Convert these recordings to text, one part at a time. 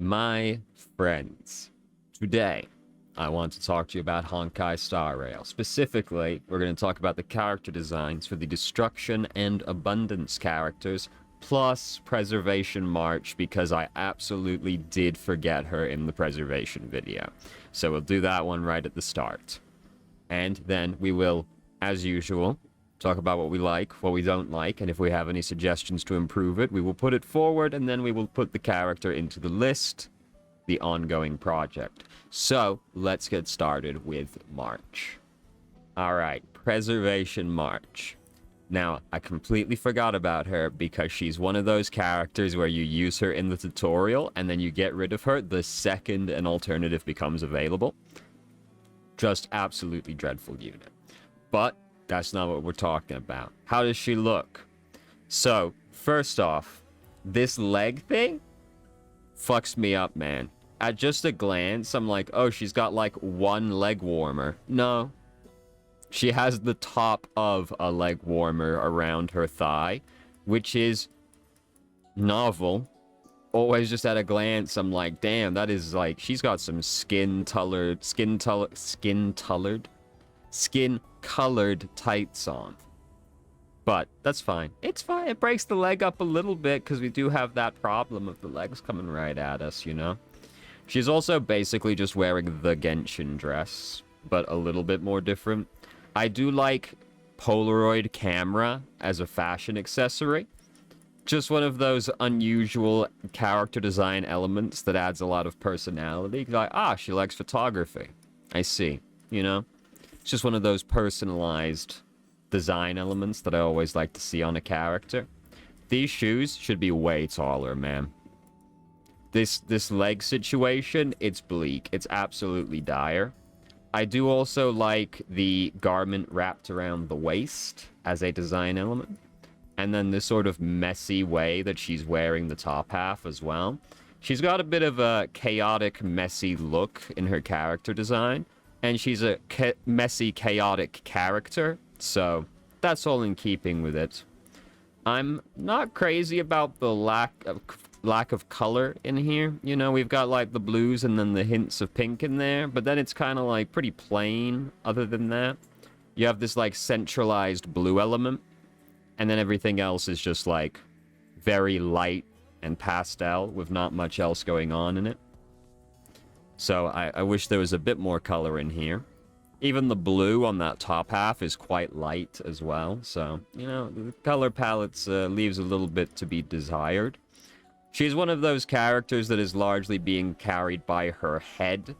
My friends, today I want to talk to you about Honkai Star Rail. Specifically, we're going to talk about the character designs for the Destruction and Abundance characters, plus Preservation March, because I absolutely did forget her in the Preservation video. So we'll do that one right at the start. And then we will, as usual, talk about what we like, what we don't like, and if we have any suggestions to improve it, we will put it forward, and then we will put the character into the list, the ongoing project. So, let's get started with March. Alright, Preservation March. Now, I completely forgot about her because she's one of those characters where you use her in the tutorial, and then you get rid of her the second an alternative becomes available. Just absolutely dreadful unit. But that's not what we're talking about. How does she look? So, first off, this leg thing fucks me up, man. At just a glance, I'm like, oh, she's got like one leg warmer. No. She has the top of a leg warmer around her thigh, which is novel. Always just at a glance, I'm like, damn, that is like, she's got some skin-colored tights on. But that's fine. It's fine. It breaks the leg up a little bit because we do have that problem of the legs coming right at us, you know? She's also basically just wearing the Genshin dress, but a little bit more different. I do like Polaroid camera as a fashion accessory. Just one of those unusual character design elements that adds a lot of personality. Like, she likes photography. I see, you know? It's just one of those personalized design elements that I always like to see on a character. These shoes should be way taller, man. This leg situation, it's bleak. It's absolutely dire. I do also like the garment wrapped around the waist as a design element. And then this sort of messy way that she's wearing the top half as well. She's got a bit of a chaotic, messy look in her character design. And she's a messy, chaotic character, so that's all in keeping with it. I'm not crazy about the lack of color in here. You know, we've got like the blues and then the hints of pink in there, but then it's kind of like pretty plain other than that. You have this like centralized blue element, and then everything else is just like very light and pastel with not much else going on in it. So I wish there was a bit more color in here. Even the blue on that top half is quite light as well. So, you know, the color palette leaves a little bit to be desired. She's one of those characters that is largely being carried by her head.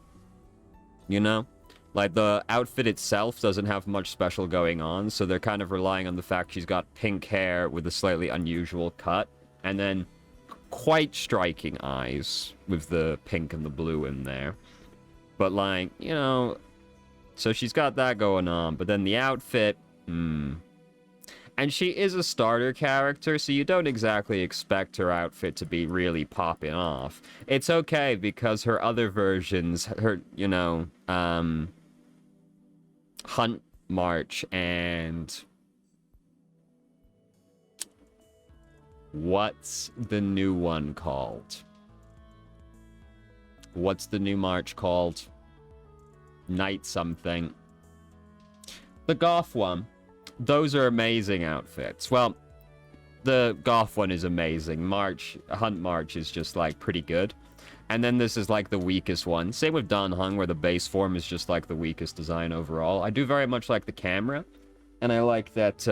You know? Like, the outfit itself doesn't have much special going on, so they're kind of relying on the fact she's got pink hair with a slightly unusual cut. And then quite striking eyes with the pink and the blue in there. But like, you know, so she's got that going on. But then the outfit, And she is a starter character, so you don't exactly expect her outfit to be really popping off. It's okay because her other versions, her, you know, Hunt March and what's the new one called? What's the new March called? Night something. The Goth one. Those are amazing outfits. Well, the Goth one is amazing. Hunt March is just like pretty good. And then this is like the weakest one. Same with Dan Heng, where the base form is just like the weakest design overall. I do very much like the camera. And I like that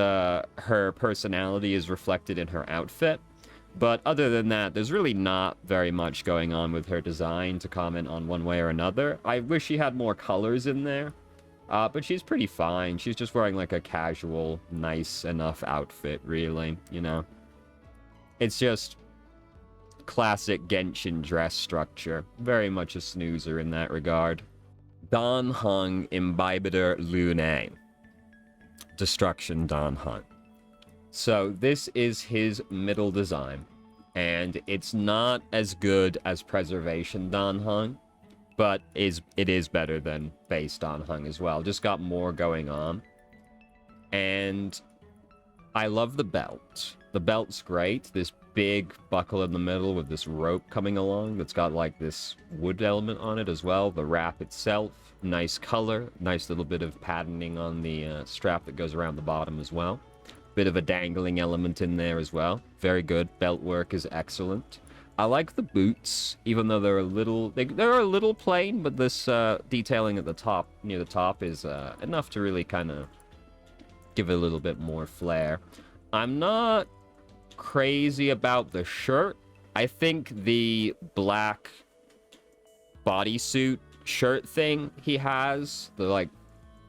her personality is reflected in her outfit. But other than that, there's really not very much going on with her design to comment on one way or another. I wish she had more colors in there. But she's pretty fine. She's just wearing like a casual, nice enough outfit, really, you know. It's just classic Genshin dress structure. Very much a snoozer in that regard. Dan Heng Imbibitor Lune. Destruction Dan Heng. So this is his middle design, and it's not as good as Preservation Dan Heng, but it is better than base Dan Heng as well. Just got more going on. And I love the belt. The belt's great. This big buckle in the middle with this rope coming along that's got like this wood element on it as well. The wrap itself, nice color, nice little bit of patterning on the strap that goes around the bottom as well. Bit of a dangling element in there as well. Very good. Belt work is excellent. I like the boots, even though they're a little they're a little plain, but this detailing at the top, near the top, is enough to really kind of give it a little bit more flair. I'm not crazy about the shirt. I think the black bodysuit shirt thing he has, the like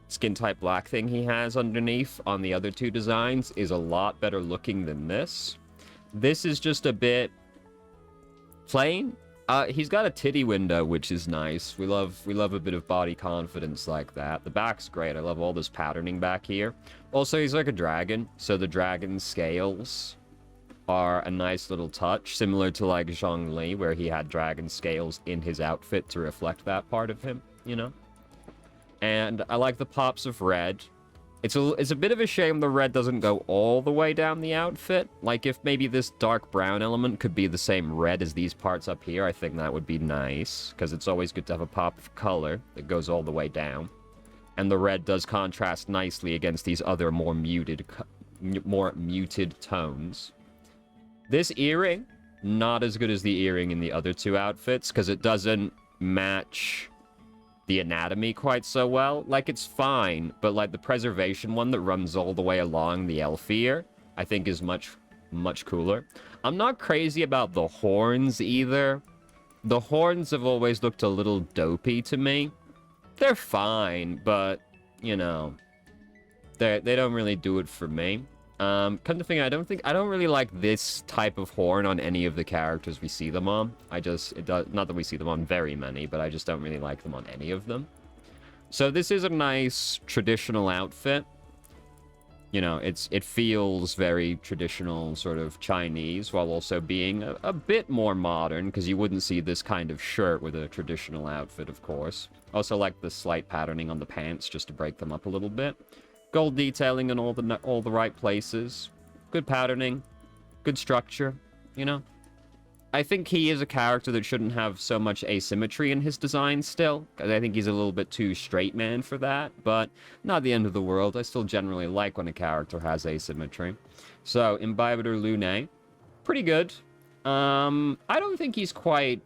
skin type black thing he has underneath on the other two designs, is a lot better looking than this. This is just a bit plain. He's got a titty window, which is nice. We love a bit of body confidence like that. The back's great. I love all this patterning back here. Also, he's like a dragon, so the dragon scales are a nice little touch, similar to like Zhongli, where he had dragon scales in his outfit to reflect that part of him, you know? And I like the pops of red. It's a bit of a shame the red doesn't go all the way down the outfit. Like, if maybe this dark brown element could be the same red as these parts up here, I think that would be nice, because it's always good to have a pop of color that goes all the way down. And the red does contrast nicely against these other more muted tones. This earring, not as good as the earring in the other two outfits, because it doesn't match the anatomy quite so well. Like, it's fine, but like the preservation one that runs all the way along the elf ear, I think is much, much cooler. I'm not crazy about the horns either. The horns have always looked a little dopey to me. They're fine, but, you know, they don't really do it for me. Come to think, I don't really like this type of horn on any of the characters we see them on. Not that we see them on very many, but I just don't really like them on any of them. So this is a nice traditional outfit. You know, it feels very traditional, sort of Chinese, while also being a bit more modern, because you wouldn't see this kind of shirt with a traditional outfit, of course. Also like the slight patterning on the pants, just to break them up a little bit. Gold detailing in all the right places. Good patterning. Good structure, you know? I think he is a character that shouldn't have so much asymmetry in his design still, because I think he's a little bit too straight man for that, but not the end of the world. I still generally like when a character has asymmetry. So, Imbibitor Lune, pretty good. I don't think he's quite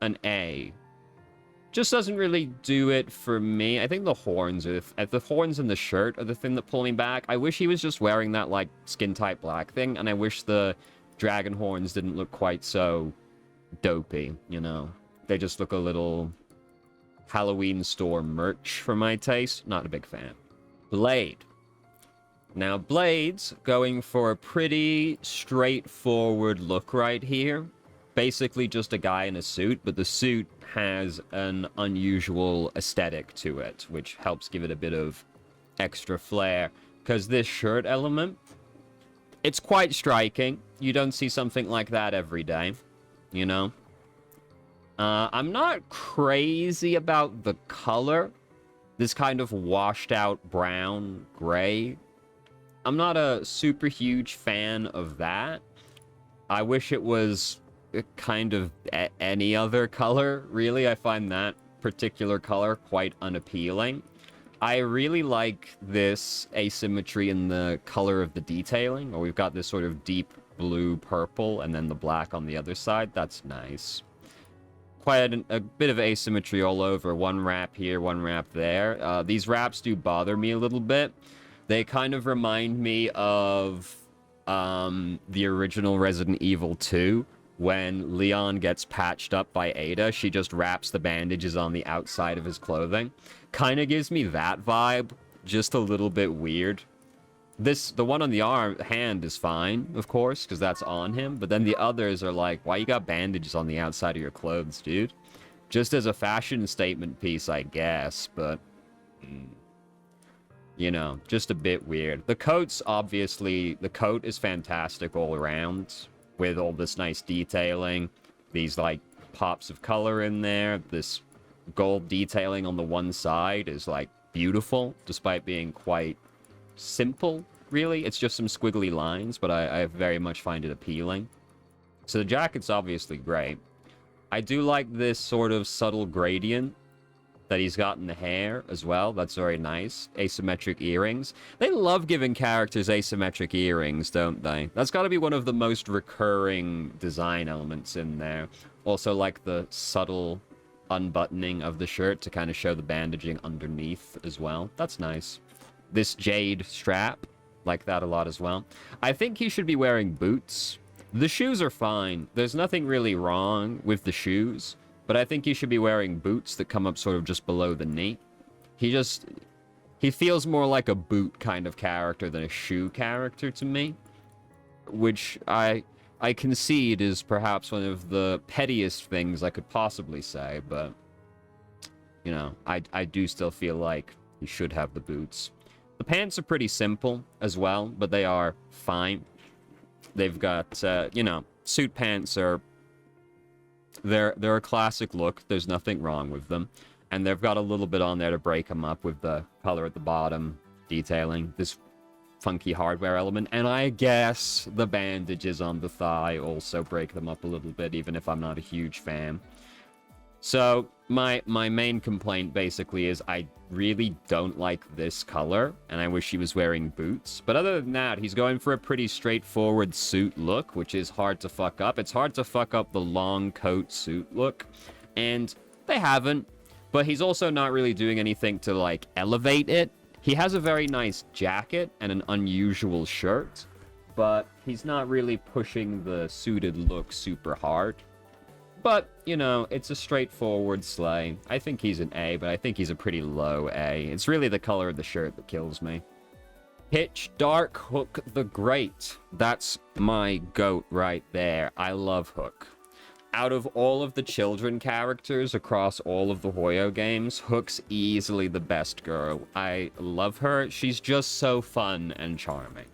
an A. Just doesn't really do it for me. I think the horns and the shirt are the thing that pull me back. I wish he was just wearing that, like, skin-type black thing, and I wish the dragon horns didn't look quite so dopey, you know? They just look a little Halloween store merch for my taste. Not a big fan. Blade. Now, Blade's going for a pretty straightforward look right here. Basically just a guy in a suit, but the suit has an unusual aesthetic to it, which helps give it a bit of extra flair. Because this shirt element, it's quite striking. You don't see something like that every day, you know? I'm not crazy about the color. This kind of washed out brown, gray. I'm not a super huge fan of that. I wish it was kind of any other color, really. I find that particular color quite unappealing. I really like this asymmetry in the color of the detailing, where we've got this sort of deep blue purple and then the black on the other side. That's nice. Quite a bit of asymmetry all over. One wrap here, one wrap there. These wraps do bother me a little bit. They kind of remind me of the original Resident Evil 2, when Leon gets patched up by Ada. She just wraps the bandages on the outside of his clothing. Kind of gives me that vibe, just a little bit weird. The one on the hand is fine, of course, because that's on him, but then the others are like, why you got bandages on the outside of your clothes, dude? Just as a fashion statement piece, I guess, but you know, just a bit weird. The coat's obviously, the coat is fantastic all around, with all this nice detailing, these like pops of color in there. This gold detailing on the one side is like beautiful, despite being quite simple, really. It's just some squiggly lines, but I very much find it appealing. So the jacket's obviously great. I do like this sort of subtle gradient that he's got in the hair as well. That's very nice. Asymmetric earrings. They love giving characters asymmetric earrings, don't they? That's got to be one of the most recurring design elements in there. Also, like the subtle unbuttoning of the shirt to kind of show the bandaging underneath as well. That's nice. This jade strap, like that a lot as well. I think he should be wearing boots. The shoes are fine. There's nothing really wrong with the shoes. But I think he should be wearing boots that come up sort of just below the knee. He feels more like a boot kind of character than a shoe character to me. Which I concede is perhaps one of the pettiest things I could possibly say, but you know, I do still feel like he should have the boots. The pants are pretty simple as well, but they are fine. They've got, you know, suit pants are... They're a classic look. There's nothing wrong with them. And they've got a little bit on there to break them up with the color at the bottom, detailing this funky hardware element. And I guess the bandages on the thigh also break them up a little bit, even if I'm not a huge fan. So my main complaint basically is I really don't like this color, and I wish he was wearing boots. But other than that, he's going for a pretty straightforward suit look, which is hard to fuck up. It's hard to fuck up the long coat suit look, and they haven't. But he's also not really doing anything to, like, elevate it. He has a very nice jacket and an unusual shirt, but he's not really pushing the suited look super hard. But, you know, it's a straightforward sleigh. I think he's an A, but I think he's a pretty low A. It's really the color of the shirt that kills me. Pitch Dark Hook the Great. That's my goat right there. I love Hook. Out of all of the children characters across all of the Hoyo games, Hook's easily the best girl. I love her. She's just so fun and charming.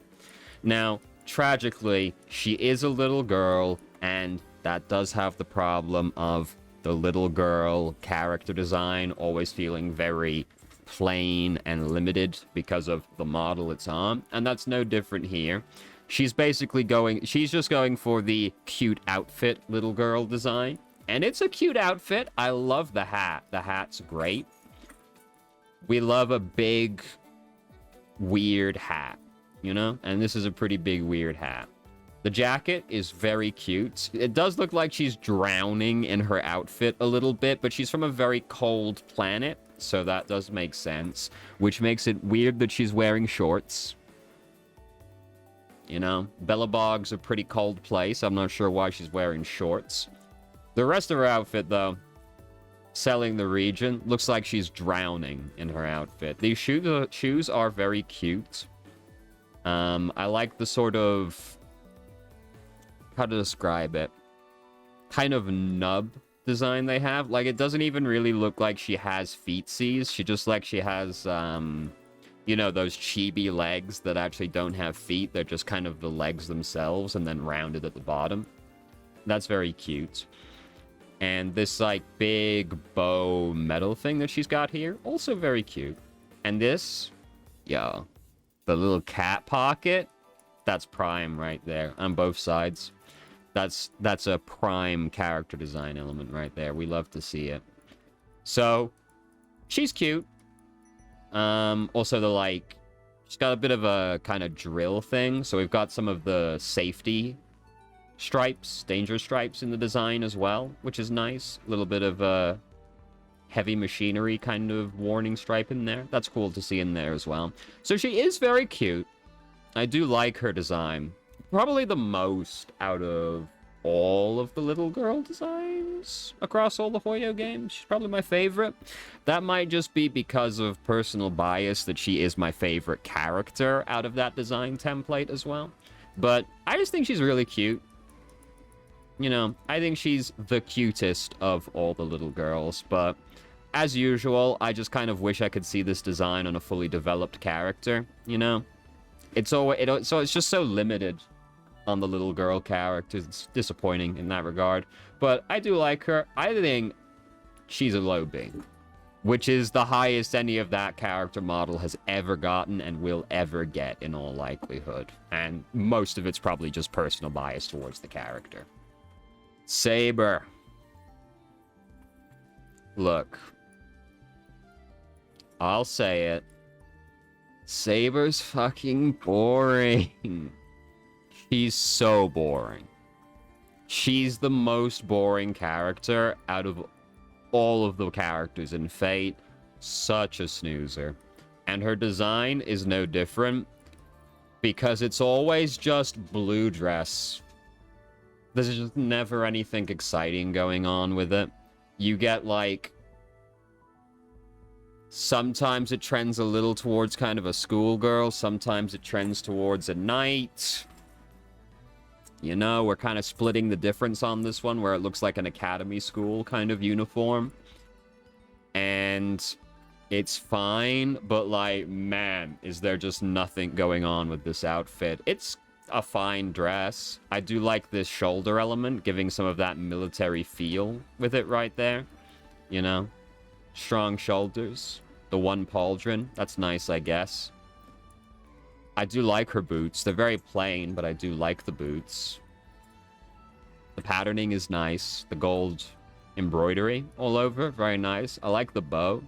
Now, tragically, she is a little girl, and that does have the problem of the little girl character design always feeling very plain and limited because of the model it's on. And that's no different here. She's just going for the cute outfit little girl design. And it's a cute outfit. I love the hat. The hat's great. We love a big, weird hat, you know? And this is a pretty big, weird hat. The jacket is very cute. It does look like she's drowning in her outfit a little bit, but she's from a very cold planet, so that does make sense. Which makes it weird that she's wearing shorts. You know, Bellabog's a pretty cold place. I'm not sure why she's wearing shorts. The rest of her outfit, though, selling the region, looks like she's drowning in her outfit. These shoes are very cute. I like the sort of... how to describe it, kind of nub design they have. Like, it doesn't even really look like she has feetsies. She just like she has, you know, those chibi legs that actually don't have feet. They're just kind of the legs themselves and then rounded at the bottom. That's very cute. And this, like, big bow metal thing that she's got here, also very cute. And this, yeah, the little cat pocket, that's prime right there on both sides. That's a prime character design element right there. We love to see it. So, she's cute. Also, she's got a bit of a kind of drill thing. So we've got some of the safety stripes, danger stripes in the design as well, which is nice. A little bit of a heavy machinery kind of warning stripe in there. That's cool to see in there as well. So she is very cute. I do like her design. Probably the most out of all of the little girl designs across all the Hoyo games. She's probably my favorite. That might just be because of personal bias that she is my favorite character out of that design template as well. But I just think she's really cute. You know, I think she's the cutest of all the little girls, but as usual, I just kind of wish I could see this design on a fully developed character, you know? So it's just so limited on the little girl characters. It's disappointing in that regard. But I do like her. I think she's a low B, which is the highest any of that character model has ever gotten and will ever get in all likelihood. And most of it's probably just personal bias towards the character. Saber. Look. I'll say it. Saber's fucking boring. She's so boring. She's the most boring character out of all of the characters in Fate. Such a snoozer. And her design is no different, because it's always just blue dress. There's just never anything exciting going on with it. You get, like... Sometimes it trends a little towards kind of a schoolgirl. Sometimes it trends towards a knight. You know, we're kind of splitting the difference on this one, where it looks like an academy school kind of uniform. And it's fine, but, like, man, is there just nothing going on with this outfit. It's a fine dress. I do like this shoulder element, giving some of that military feel with it right there. You know? Strong shoulders. The one pauldron. That's nice, I guess. I do like her boots. They're very plain, but I do like the boots. The patterning is nice. The gold embroidery all over. Very nice. I like the bow,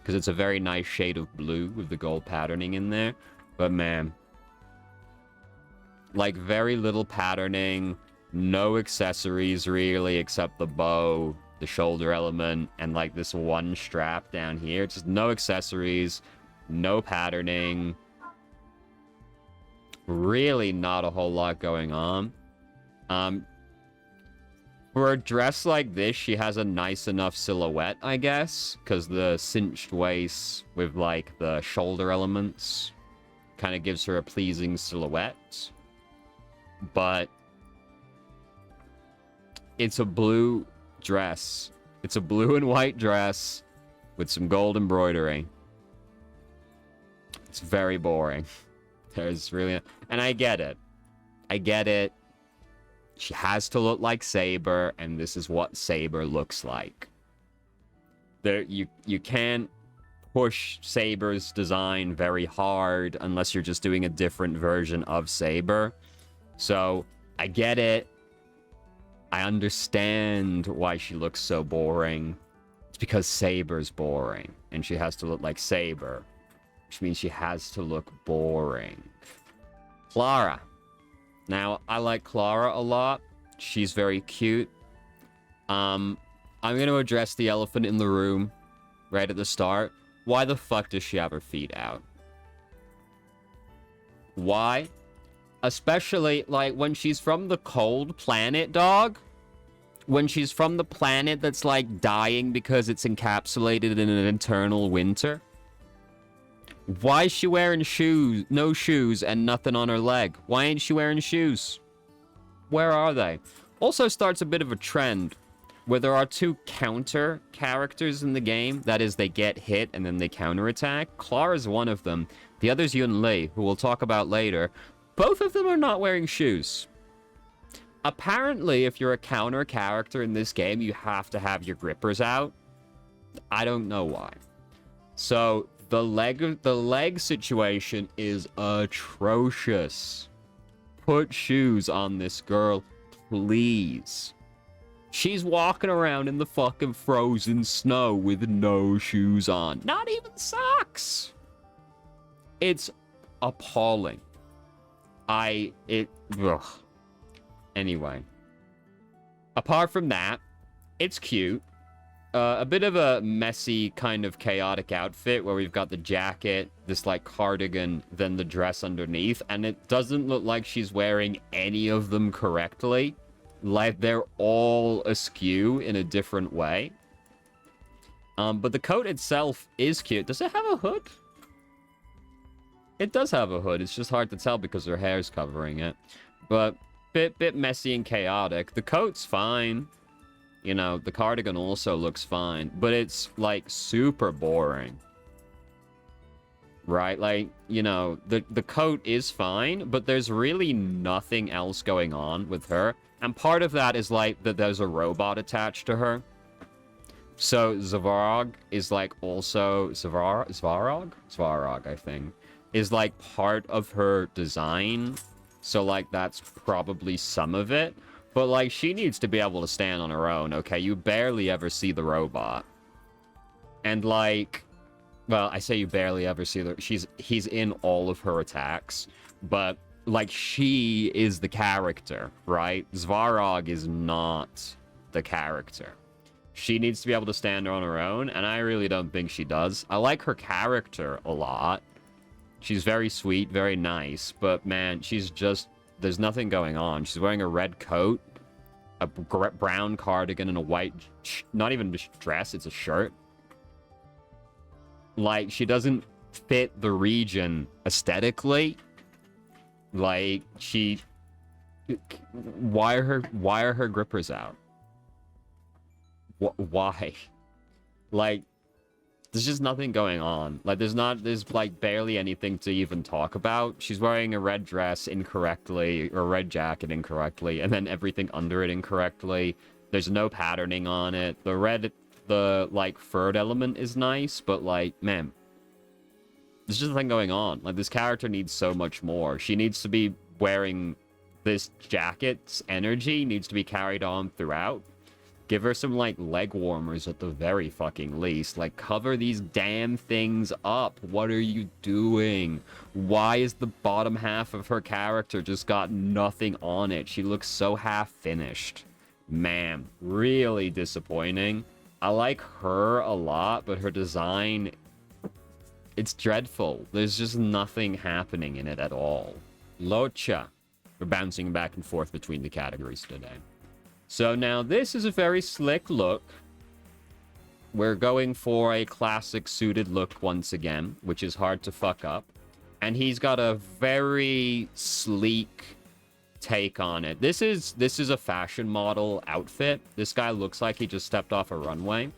because it's a very nice shade of blue with the gold patterning in there. But man, like, very little patterning. No accessories, really, except the bow, the shoulder element, and, like, this one strap down here. Just no accessories, no patterning. Really not a whole lot going on. For a dress like this, she has a nice enough silhouette, I guess, because the cinched waist with, like, the shoulder elements kind of gives her a pleasing silhouette. But it's a blue dress. It's a blue and white dress with some gold embroidery. It's very boring. There's really... And I get it. I get it. She has to look like Saber, and this is what Saber looks like. You can't push Saber's design very hard unless you're just doing a different version of Saber. So, I get it. I understand why she looks so boring. It's because Saber's boring, and she has to look like Saber, which means she has to look boring. Clara. Now, I like Clara a lot. She's very cute. I'm going to address the elephant in the room right at the start. Why the fuck does she have her feet out? Why? Especially, like, when she's from the cold planet, dog. When she's from the planet that's, like, dying because it's encapsulated in an eternal winter. Why is she wearing shoes? No shoes and nothing on her leg. Why ain't she wearing shoes? Where are they? Also starts a bit of a trend where there are two counter characters in the game. That is, they get hit and then they counterattack. Clara's one of them. The other's Yun Li, who we'll talk about later. Both of them are not wearing shoes. Apparently, if you're a counter character in this game, you have to have your grippers out. I don't know why. So, the leg situation is atrocious. Put shoes on this girl, please. She's walking around in the fucking frozen snow with no shoes on. Not even socks. It's appalling. Ugh. Anyway. Apart from that, it's cute. A bit of a messy, kind of chaotic outfit where we've got the jacket, this, like, cardigan, then the dress underneath, and it doesn't look like she's wearing any of them correctly. Like, they're all askew in a different way. But the coat itself is cute. Does it have a hood? It does have a hood. It's just hard to tell because her hair's covering it. But bit messy and chaotic. The coat's fine. You know, the cardigan also looks fine, but it's, like, super boring. Right? Like, you know, the coat is fine, but there's really nothing else going on with her. And part of that is, like, that there's a robot attached to her. So, Svarog is, like, also... Svarog, I think. Is, like, part of her design. So, like, that's probably some of it. But, like, she needs to be able to stand on her own, okay? You barely ever see the robot. And, like... Well, I say you barely ever see her. He's in all of her attacks. But, like, she is the character, right? Svarog is not the character. She needs to be able to stand on her own, and I really don't think she does. I like her character a lot. She's very sweet, very nice, but man, she's just... There's nothing going on. She's wearing a red coat, a brown cardigan, and a white... Not even a dress, it's a shirt. Like, she doesn't fit the region aesthetically. Like, she... Why are her grippers out? Why? Like, there's just nothing going on. Like, there's like barely anything to even talk about. She's wearing a red dress incorrectly, or a red jacket incorrectly, and then everything under it incorrectly. There's no patterning on it. The like furred element is nice, but like, man, there's just nothing going on. Like, this character needs so much more. She needs to be wearing this jacket's energy, needs to be carried on throughout. Give her some, like, leg warmers at the very fucking least. Like, cover these damn things up. What are you doing? Why is the bottom half of her character just got nothing on it? She looks so half-finished. Man, really disappointing. I like her a lot, but her design... It's dreadful. There's just nothing happening in it at all. Locha. We're bouncing back and forth between the categories today. So now this is a very slick look. We're going for a classic suited look once again, which is hard to fuck up. And he's got a very sleek take on it. This is a fashion model outfit. This guy looks like he just stepped off a runway.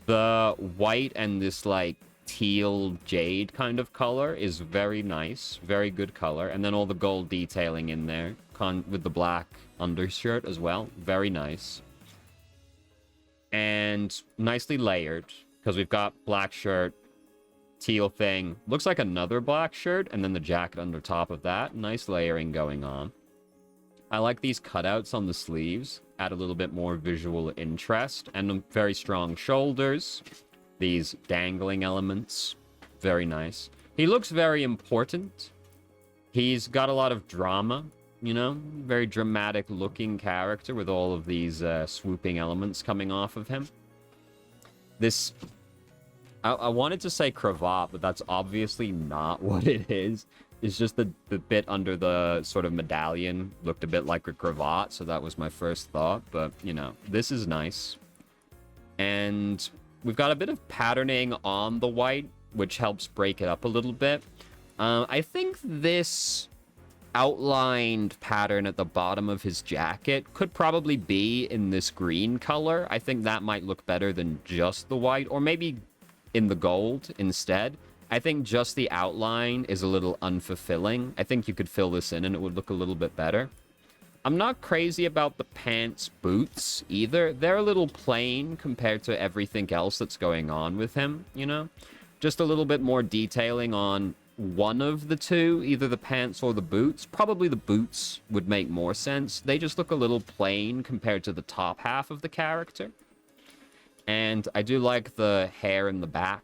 The white and this like teal jade kind of color is very nice, very good color. And then all the gold detailing in there with the black undershirt as well. Very nice. And nicely layered, because we've got black shirt, teal thing. Looks like another black shirt, and then the jacket under top of that. Nice layering going on. I like these cutouts on the sleeves. Add a little bit more visual interest. And very strong shoulders. These dangling elements. Very nice. He looks very important. He's got a lot of drama. You know, very dramatic looking character with all of these swooping elements coming off of him. This, I wanted to say cravat, but that's obviously not what it is. It's just the bit under the sort of medallion looked a bit like a cravat, so that was my first thought. But, you know, this is nice. And we've got a bit of patterning on the white, which helps break it up a little bit. I think this outlined pattern at the bottom of his jacket could probably be in this green color. I think that might look better than just the white, or maybe in the gold instead. I think just the outline is a little unfulfilling. I think you could fill this in and it would look a little bit better. I'm not crazy about the pants boots either. They're a little plain compared to everything else that's going on with him, you know? Just a little bit more detailing on one of the two, either the pants or the boots. Probably the boots would make more sense. They just look a little plain compared to the top half of the character. And I do like the hair in the back.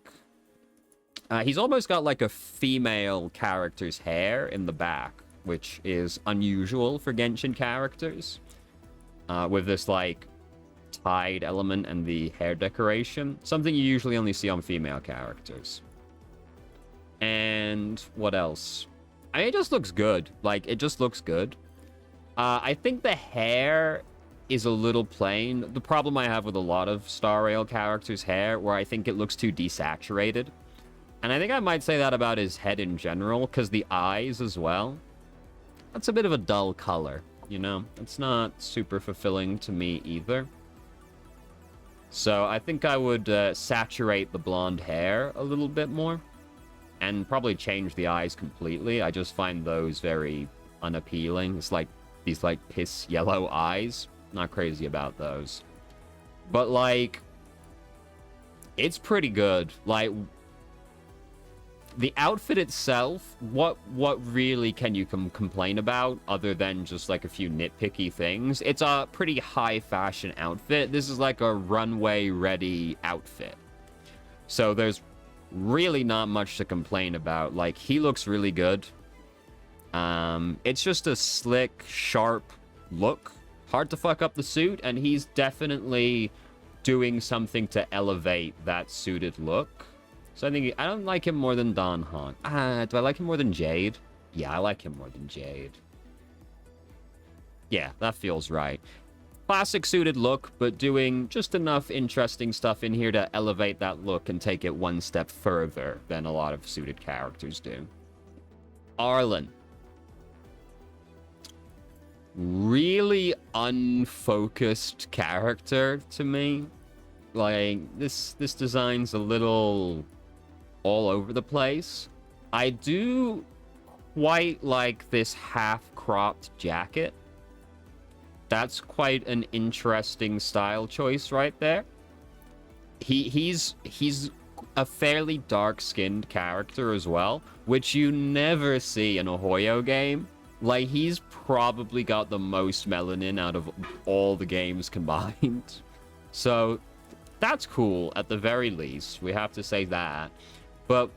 He's almost got like a female character's hair in the back, which is unusual for Genshin characters. With this like tied element and the hair decoration. Something you usually only see on female characters. And what else? I mean, it just looks good. Like, it just looks good. I think the hair is a little plain. The problem I have with a lot of Star Rail characters' hair, where I think it looks too desaturated. And I think I might say that about his head in general, because the eyes as well. That's a bit of a dull color, you know? It's not super fulfilling to me either. So I think I would saturate the blonde hair a little bit more. And probably change the eyes completely. I just find those very unappealing. It's like these like piss yellow eyes. Not crazy about those. But like, it's pretty good. Like, The outfit itself, what really can you complain about other than just like a few nitpicky things? It's a pretty high fashion outfit. This is like a runway ready outfit. So there's really not much to complain about. Like, he looks really good. It's just a slick, sharp look. Hard to fuck up the suit, and he's definitely doing something to elevate that suited look. So I don't like him more than Don Hong. Do I like him more than Jade? Yeah, I like him more than Jade. Yeah, that feels right. Classic suited look, but doing just enough interesting stuff in here to elevate that look and take it one step further than a lot of suited characters do. Arlen. Really unfocused character to me. Like, this design's a little all over the place. I do quite like this half-cropped jacket. That's quite an interesting style choice right there. He's a fairly dark-skinned character as well, which you never see in a Hoyo game. Like, he's probably got the most melanin out of all the games combined. So that's cool at the very least. We have to say that. But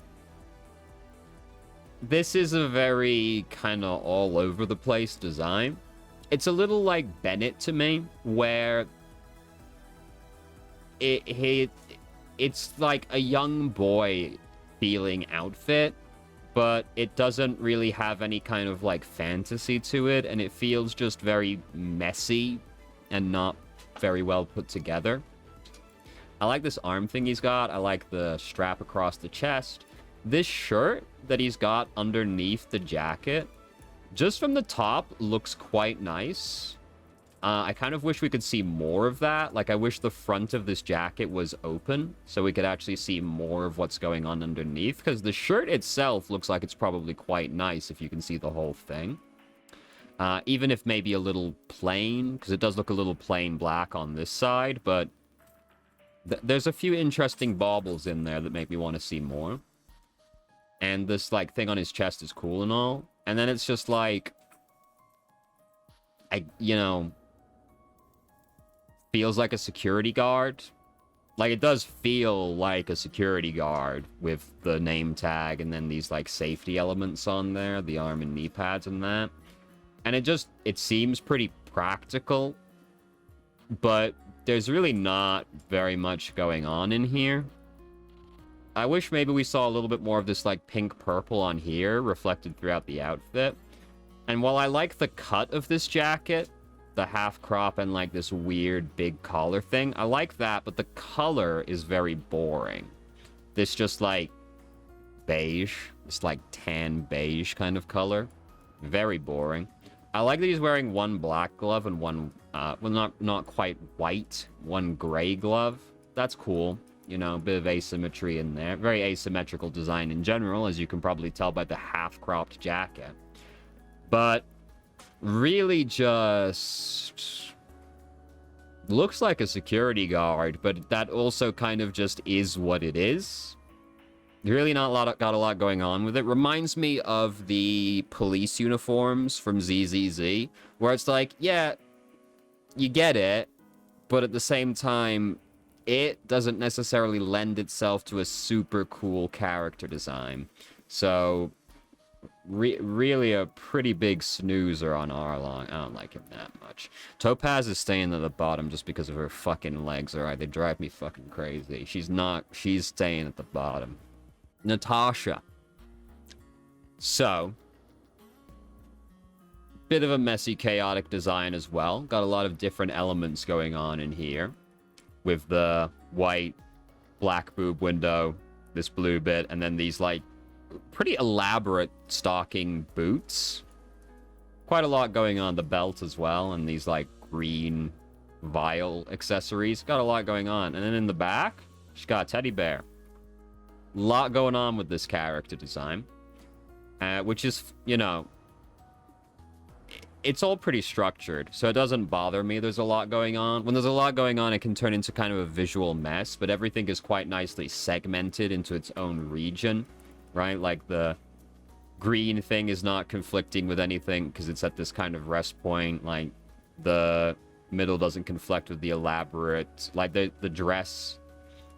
this is a very kind of all over the place design. It's a little like Bennett to me, where it's like a young boy feeling outfit, but it doesn't really have any kind of like fantasy to it, and it feels just very messy and not very well put together. I like this arm thing he's got. I like the strap across the chest. This shirt that he's got underneath the jacket, just from the top, looks quite nice. I kind of wish we could see more of that. Like, I wish the front of this jacket was open so we could actually see more of what's going on underneath, because the shirt itself looks like it's probably quite nice if you can see the whole thing. Even if maybe a little plain, because it does look a little plain black on this side, but there's a few interesting baubles in there that make me want to see more. And this, like, thing on his chest is cool and all. And then it's just, like, you know, feels like a security guard. Like, it does feel like a security guard with the name tag and then these, like, safety elements on there, the arm and knee pads and that. And it seems pretty practical, but there's really not very much going on in here. I wish maybe we saw a little bit more of this, like, pink-purple on here reflected throughout the outfit. And while I like the cut of this jacket, the half crop and, like, this weird big collar thing, I like that, but the color is very boring. This just, like, beige, this, like, tan beige kind of color. Very boring. I like that he's wearing one black glove and one, well, not quite white, one gray glove. That's cool. You know, a bit of asymmetry in there. Very asymmetrical design in general, as you can probably tell by the half-cropped jacket. But really just looks like a security guard, but that also kind of just is what it is. Really not got a lot going on with it. Reminds me of the police uniforms from ZZZ, where it's like, yeah, you get it, but at the same time, it doesn't necessarily lend itself to a super cool character design. So, really a pretty big snoozer on Arlong. I don't like him that much. Topaz is staying at the bottom just because of her fucking legs, alright? They drive me fucking crazy. She's staying at the bottom. Natasha. So, bit of a messy, chaotic design as well. Got a lot of different elements going on in here. With the white, black boob window, this blue bit, and then these, like, pretty elaborate stocking boots. Quite a lot going on. The belt as well, and these, like, green vial accessories. Got a lot going on. And then in the back, she's got a teddy bear. Lot going on with this character design. Which is, you know, it's all pretty structured, so it doesn't bother me there's a lot going on. When there's a lot going on, it can turn into kind of a visual mess, but everything is quite nicely segmented into its own region. right? Like, the green thing is not conflicting with anything because it's at this kind of rest point. Like, the middle doesn't conflict with the elaborate, like, the dress.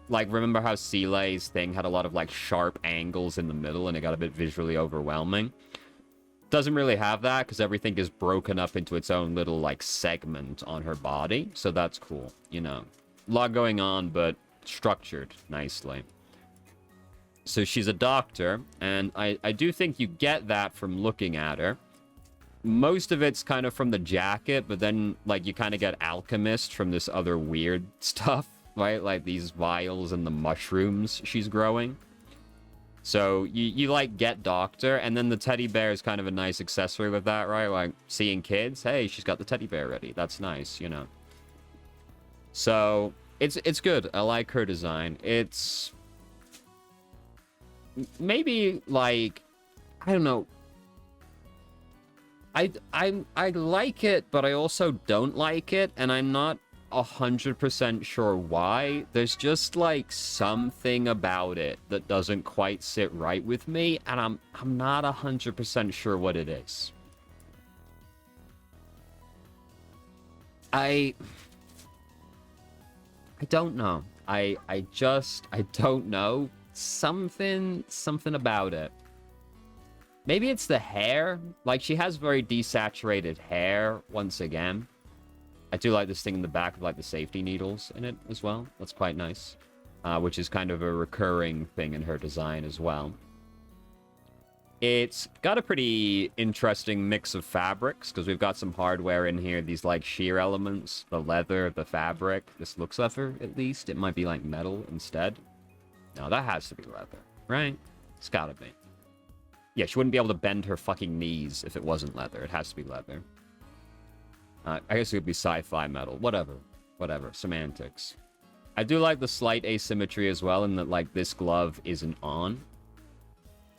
Like, remember how Seelay's thing had a lot of, like, sharp angles in the middle and it got a bit visually overwhelming? Doesn't really have that because everything is broken up into its own little, like, segment on her body. So that's cool, you know. A lot going on, but structured nicely. So she's a doctor, and I do think you get that from looking at her. Most of it's kind of from the jacket, but then, like, you kind of get alchemist from this other weird stuff, right? Like these vials and the mushrooms she's growing. So you like, get doctor, and then the teddy bear is kind of a nice accessory with that, right? Like, seeing kids, hey, she's got the teddy bear ready. That's nice, you know. So, it's good. I like her design. It's maybe, like, I don't know. I like it, but I also don't like it, and I'm not 100% sure why. There's just, like, something about it that doesn't quite sit right with me, and I'm not 100% sure what it is. I don't know. I don't know. Something about it. Maybe it's the hair. Like, she has very desaturated hair, once again. I do like this thing in the back with, like, the safety needles in it as well. That's quite nice. Which is kind of a recurring thing in her design as well. It's got a pretty interesting mix of fabrics, because we've got some hardware in here. These, like, sheer elements, the leather, the fabric. This looks leather, at least. It might be, like, metal instead. No, that has to be leather, right? It's gotta be. Yeah, she wouldn't be able to bend her fucking knees if it wasn't leather. It has to be leather. I guess it would be sci-fi metal. Whatever. Whatever. Semantics. I do like the slight asymmetry as well, in that, like, this glove isn't on.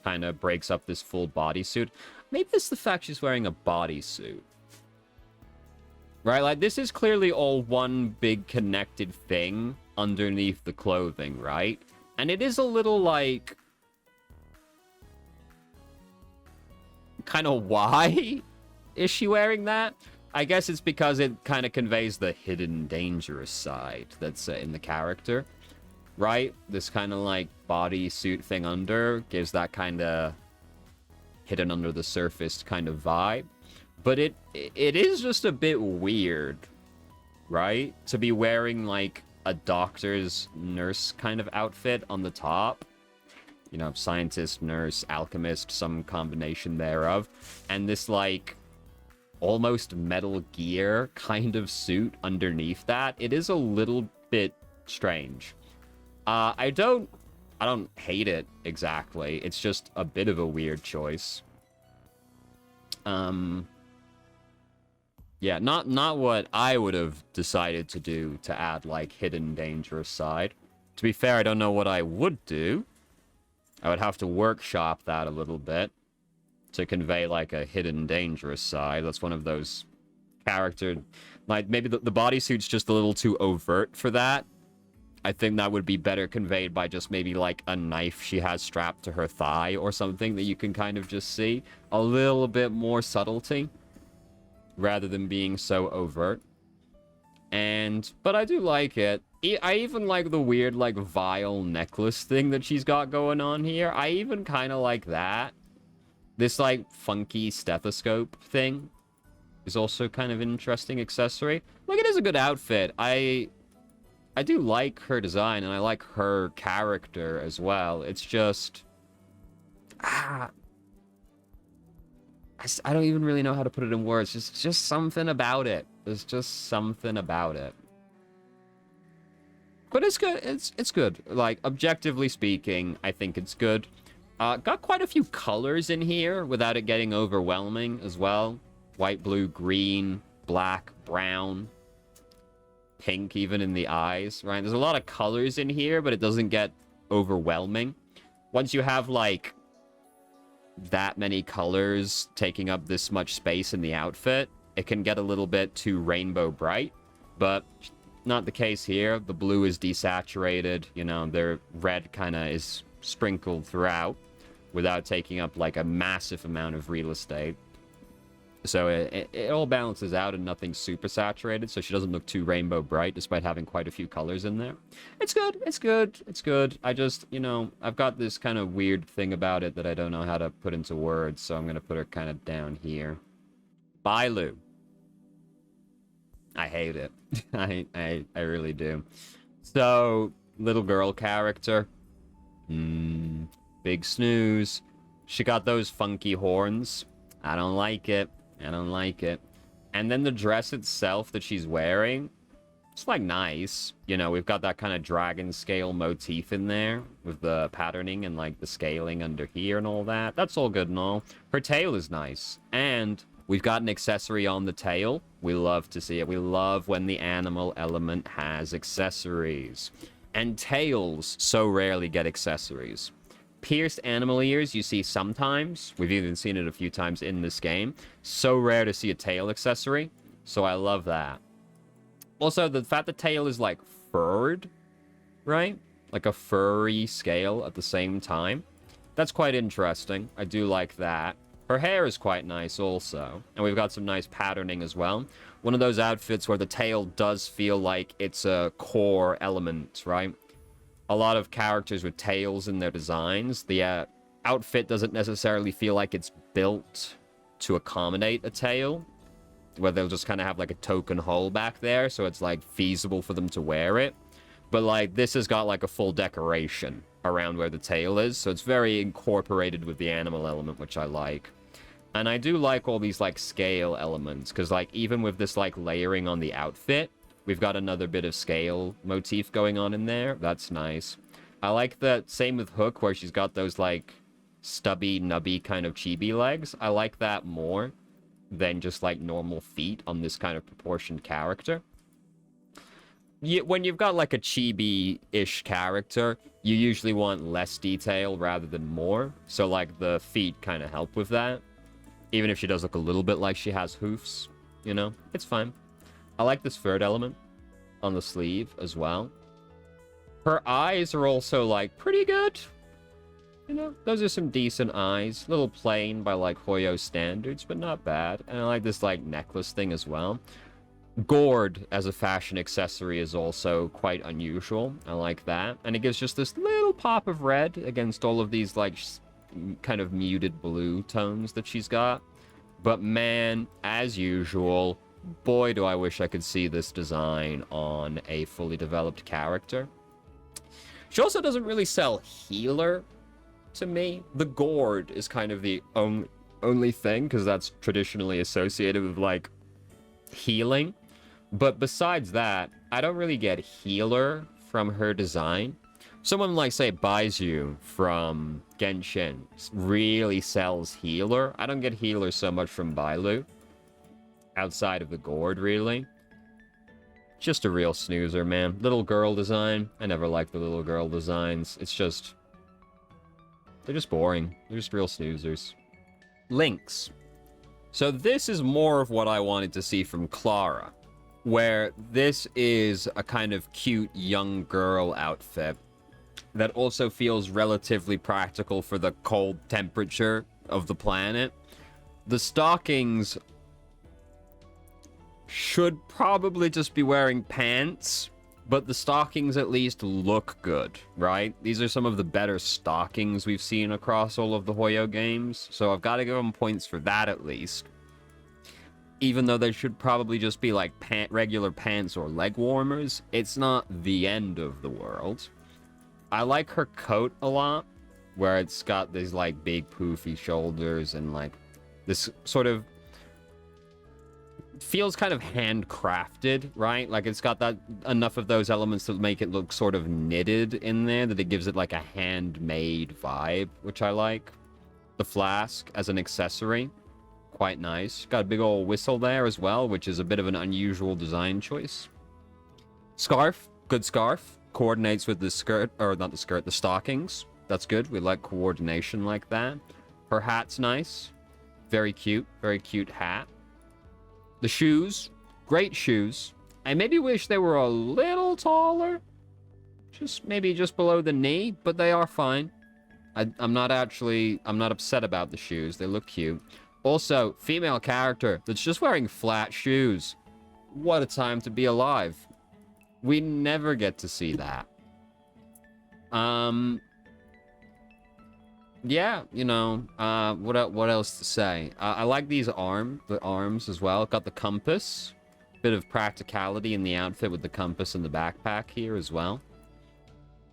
Kind of breaks up this full bodysuit. Maybe it's the fact she's wearing a bodysuit. Right? Like, this is clearly all one big connected thing underneath the clothing, right? And it is a little, like, kind of, why is she wearing that? I guess it's because it kind of conveys the hidden dangerous side that's in the character, right? This kind of, like, bodysuit thing under gives that kind of hidden under the surface kind of vibe. But it is just a bit weird, right? To be wearing, like, a doctor's nurse kind of outfit on the top. You know, scientist, nurse, alchemist, some combination thereof. And this, like, almost Metal Gear kind of suit underneath that. It is a little bit strange. I don't hate it exactly. It's just a bit of a weird choice. Yeah, not what I would have decided to do to add, like, hidden dangerous side. To be fair, I don't know what I would do. I would have to workshop that a little bit to convey, like, a hidden dangerous side. That's one of those character... Like, maybe the bodysuit's just a little too overt for that. I think that would be better conveyed by just maybe, like, a knife she has strapped to her thigh or something that you can kind of just see. A little bit more subtlety, rather than being so overt. But I do like it. I even like the weird, like, vial necklace thing that she's got going on here. I even kind of like that. This, like, funky stethoscope thing is also kind of an interesting accessory. Like, it is a good outfit. I do like her design, and I like her character as well. It's just... I don't even really know how to put it in words. Just something about it. There's just something about it. But it's good. It's good. Like, objectively speaking, I think it's good. Got quite a few colors in here without it getting overwhelming as well. White, blue, green, black, brown, pink even in the eyes, right? There's a lot of colors in here, but it doesn't get overwhelming. Once you have, like, that many colors taking up this much space in the outfit, it can get a little bit too rainbow bright, but not the case here. The blue is desaturated, you know, the red kind of is sprinkled throughout. without taking up, like, a massive amount of real estate. So it all balances out and nothing's super saturated, so she doesn't look too rainbow bright, despite having quite a few colors in there. It's good, it's good, it's good. I just, you know, I've got this kind of weird thing about it that I don't know how to put into words, so I'm going to put her kind of down here. Bailu. I hate it. I really do. So, little girl character. Big snooze. She got those funky horns. I don't like it. I don't like it. And then the dress itself that she's wearing, it's like nice. You know, we've got that kind of dragon scale motif in there with the patterning and like the scaling under here and all that. That's all good and all. Her tail is nice. And we've got an accessory on the tail. We love to see it. We love when the animal element has accessories. And tails so rarely get accessories. Pierced animal ears you see sometimes. We've even seen it a few times in this game. So rare to see a tail accessory. So I love that. Also, the fact the tail is like furred, right? Like a furry scale at the same time. That's quite interesting. I do like that. Her hair is quite nice also. And we've got some nice patterning as well. One of those outfits where the tail does feel like it's a core element, right? A lot of characters with tails in their designs, the outfit doesn't necessarily feel like it's built to accommodate a tail, where they'll just kind of have like a token hole back there, so it's like feasible for them to wear it. But like this has got like a full decoration around where the tail is, so it's very incorporated with the animal element, which I like. And I do like all these like scale elements, because like even with this like layering on the outfit, we've got another bit of scale motif going on in there. That's nice. I like that. Same with Hook, where she's got those, like, stubby, nubby kind of chibi legs. I like that more than just, like, normal feet on this kind of proportioned character. When you've got, like, a chibi-ish character, you usually want less detail rather than more. So, like, the feet kind of help with that. Even if she does look a little bit like she has hoofs, you know? It's fine. I like this furred element on the sleeve as well. Her eyes are also, like, pretty good. You know, those are some decent eyes. A little plain by, like, Hoyo standards, but not bad. And I like this, like, necklace thing as well. Gourd as a fashion accessory is also quite unusual. I like that. And it gives just this little pop of red against all of these, like, kind of muted blue tones that she's got. But, man, as usual, boy, do I wish I could see this design on a fully developed character. She also doesn't really sell healer to me. The gourd is kind of the only thing, because that's traditionally associated with, like, healing. But besides that, I don't really get healer from her design. Someone like, say, Baizu from Genshin really sells healer. I don't get healer so much from Bailu. Outside of the gourd, really. Just a real snoozer, man. Little girl design. I never liked the little girl designs. It's just... they're just boring. They're just real snoozers. Links. So this is more of what I wanted to see from Clara, where this is a kind of cute young girl outfit that also feels relatively practical for the cold temperature of the planet. The stockings should probably just be wearing pants, but the stockings at least look good, right? These are some of the better stockings we've seen across all of the Hoyo games, so I've got to give them points for that at least. Even though they should probably just be like regular pants or leg warmers, it's not the end of the world. I like her coat a lot, where it's got these like big poofy shoulders and like this sort of feels kind of handcrafted, right? Like it's got that enough of those elements to make it look sort of knitted in there that it gives it like a handmade vibe, which I like. The flask as an accessory, quite nice. Got a big old whistle there as well, which is a bit of an unusual design choice. Scarf, good scarf. Coordinates with the skirt, or not the skirt, the stockings. That's good. We like coordination like that. Her hat's nice. Very cute hat. The shoes, great shoes. I maybe wish they were a little taller. Maybe just below the knee, but they are fine. I'm not upset about the shoes. They look cute. Also, female character that's just wearing flat shoes. What a time to be alive. We never get to see that. Yeah, you know, what else to say? I like these the arms as well. Got the compass. Bit of practicality in the outfit with the compass and the backpack here as well.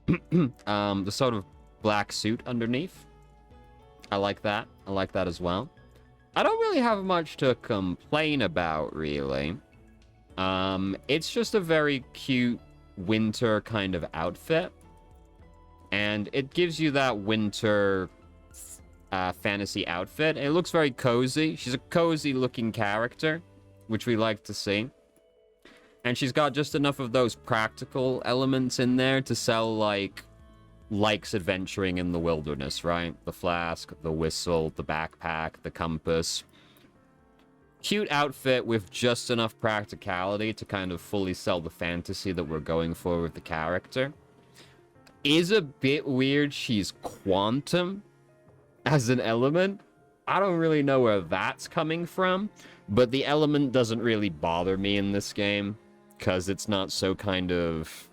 The sort of black suit underneath. I like that. I like that as well. I don't really have much to complain about, really. It's just a very cute winter kind of outfit. And it gives you that winter fantasy outfit. It looks very cozy. She's a cozy-looking character, which we like to see. And she's got just enough of those practical elements in there to sell, like, likes adventuring in the wilderness, right? The flask, the whistle, the backpack, the compass. Cute outfit with just enough practicality to kind of fully sell the fantasy that we're going for with the character. Is a bit weird she's quantum as an element. I don't really know where that's coming from, but the element doesn't really bother me in this game because it's not so kind of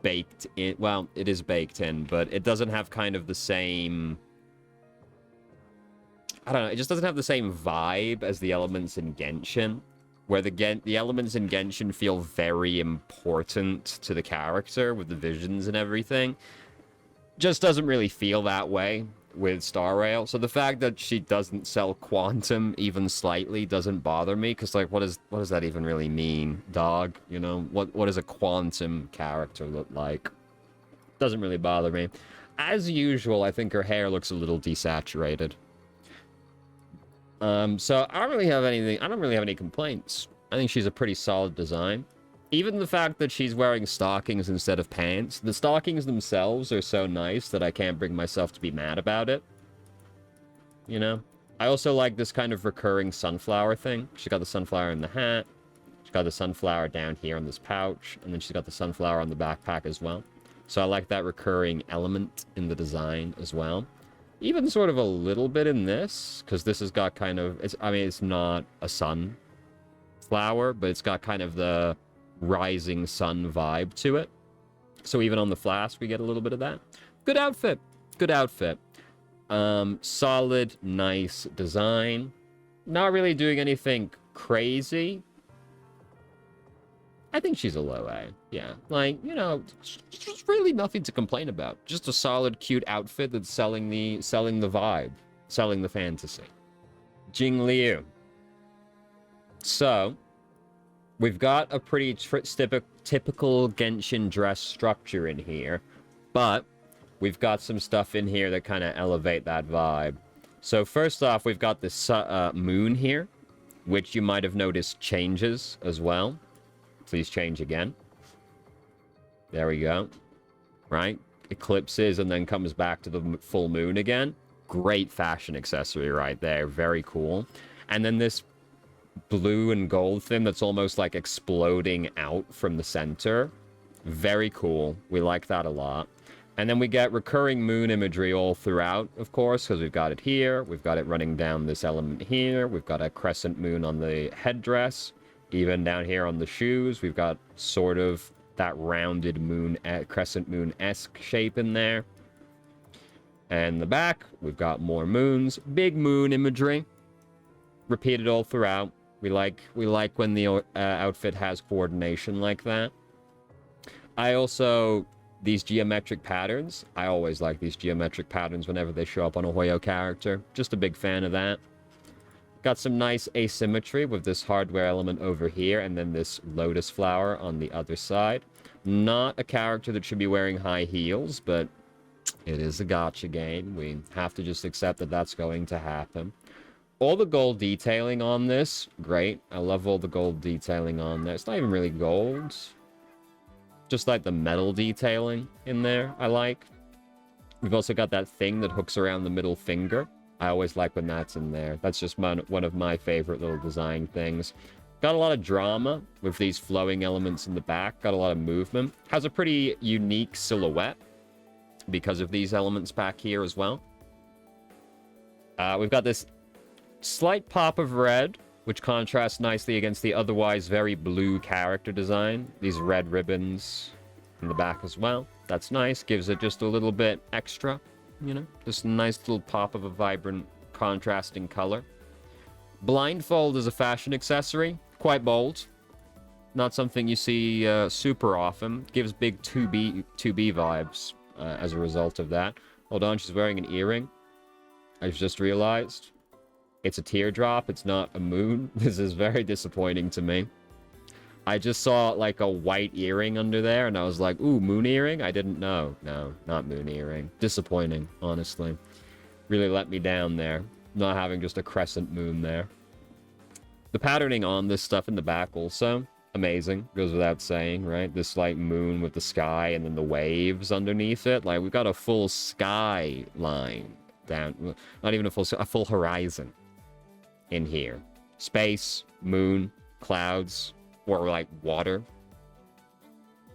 baked in. Well, it is baked in, but it doesn't have kind of the same... I don't know, it just doesn't have the same vibe as the elements in Genshin, where the elements in Genshin feel very important to the character with the visions and everything. Just doesn't really feel that way with Star Rail. So the fact that she doesn't sell quantum even slightly doesn't bother me, because, like, what does that even really mean, dog? You know, what does a quantum character look like? Doesn't really bother me. As usual, I think her hair looks a little desaturated. So I don't really have any complaints. I think she's a pretty solid design. Even the fact that she's wearing stockings instead of pants. The stockings themselves are so nice that I can't bring myself to be mad about it. You know? I also like this kind of recurring sunflower thing. She got the sunflower in the hat. She's got the sunflower down here on this pouch. And then she's got the sunflower on the backpack as well. So I like that recurring element in the design as well. Even sort of a little bit in this, because this has got kind of... it's not a sunflower, but it's got kind of the rising sun vibe to it. So even on the flask, we get a little bit of that. Good outfit. Good outfit. Solid, nice design. Not really doing anything crazy. I think she's a low A. Yeah. Like, you know, just really nothing to complain about. Just a solid, cute outfit that's selling the vibe. Selling the fantasy. Jing Liu. So, we've got a pretty typical Genshin dress structure in here. But, we've got some stuff in here that kind of elevate that vibe. So, first off, we've got this moon here. Which you might have noticed changes as well. Please change again. There we go. Right? Eclipses and then comes back to the full moon again. Great fashion accessory right there. Very cool. And then this blue and gold thing that's almost like exploding out from the center. Very cool. We like that a lot. And then we get recurring moon imagery all throughout, of course, because we've got it here. We've got it running down this element here. We've got a crescent moon on the headdress. Even down here on the shoes, we've got sort of that rounded moon, crescent moon-esque shape in there. And the back, we've got more moons. Big moon imagery. Repeated all throughout. We like when the outfit has coordination like that. These geometric patterns. I always like these geometric patterns whenever they show up on a Hoyo character. Just a big fan of that. Got some nice asymmetry with this hardware element over here and then this lotus flower on the other side. Not a character that should be wearing high heels, but it is a gacha game. We have to just accept that that's going to happen. All the gold detailing on this, great. I love all the gold detailing on there. It's not even really gold. Just like the metal detailing in there, I like. We've also got that thing that hooks around the middle finger. I always like when that's in there. That's just one of my favorite little design things. Got a lot of drama with these flowing elements in the back. Got a lot of movement. Has a pretty unique silhouette. because of these elements back here as well. We've got this slight pop of red, which contrasts nicely against the otherwise very blue character design. These red ribbons in the back as well. That's nice. Gives it just a little bit extra, you know? Just a nice little pop of a vibrant, contrasting color. Blindfold is a fashion accessory. Quite bold. Not something you see super often. Gives big 2B vibes as a result of that. Hold on, she's wearing an earring. I've just realized. It's a teardrop, it's not a moon. This is very disappointing to me. I just saw, like, a white earring under there, and I was like, ooh, moon earring? I didn't know. No, not moon earring. Disappointing, honestly. Really let me down there. Not having just a crescent moon there. The patterning on this stuff in the back also, amazing. Goes without saying, right? This, like, moon with the sky and then the waves underneath it. Like, we've got a full sky line down. Not even a full horizon in here. Space, moon, clouds, or like water,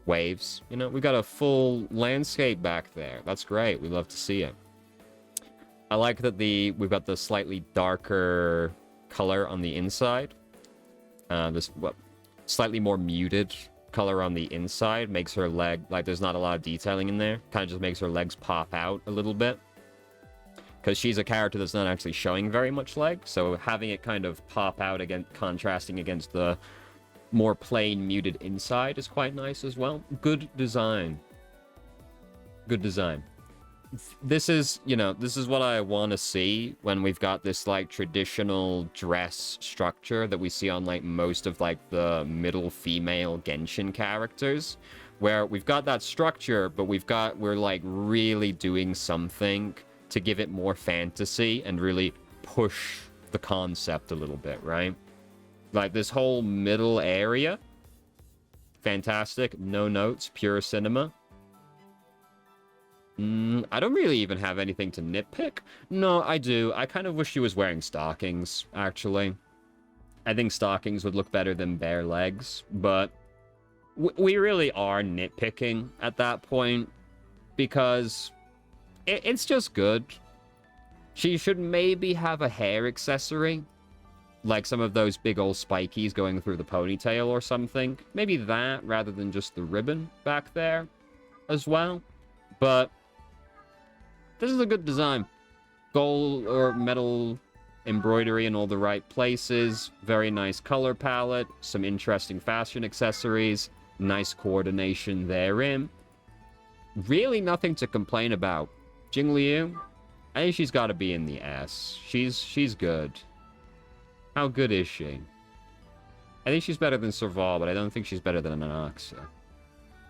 waves. You know, we've got a full landscape back there. That's great. We love to see it. I like that we've got the slightly darker color on the inside. This slightly more muted color on the inside makes her leg, like, there's not a lot of detailing in there. Kind of just makes her legs pop out a little bit. Because she's a character that's not actually showing very much leg, so having it kind of pop out again, contrasting against the more plain, muted inside is quite nice as well. Good design. Good design. This is, you know, this is what I want to see when we've got this, like, traditional dress structure that we see on, like, most of, like, the middle female Genshin characters, where we've got that structure, but we're, like, really doing something to give it more fantasy and really push the concept a little bit, right? Like, this whole middle area, fantastic. No notes, pure cinema. I don't really even have anything to nitpick. No, I do. I kind of wish she was wearing stockings, actually. I think stockings would look better than bare legs, but we really are nitpicking at that point because it's just good. She should maybe have a hair accessory, like some of those big old spikies going through the ponytail or something. Maybe that rather than just the ribbon back there as well. But this is a good design. Gold or metal embroidery in all the right places. Very nice color palette. Some interesting fashion accessories. Nice coordination therein. Really nothing to complain about. Jingliu, I think she's got to be in the S. She's good. How good is she? I think she's better than Serval, but I don't think she's better than Anaxa.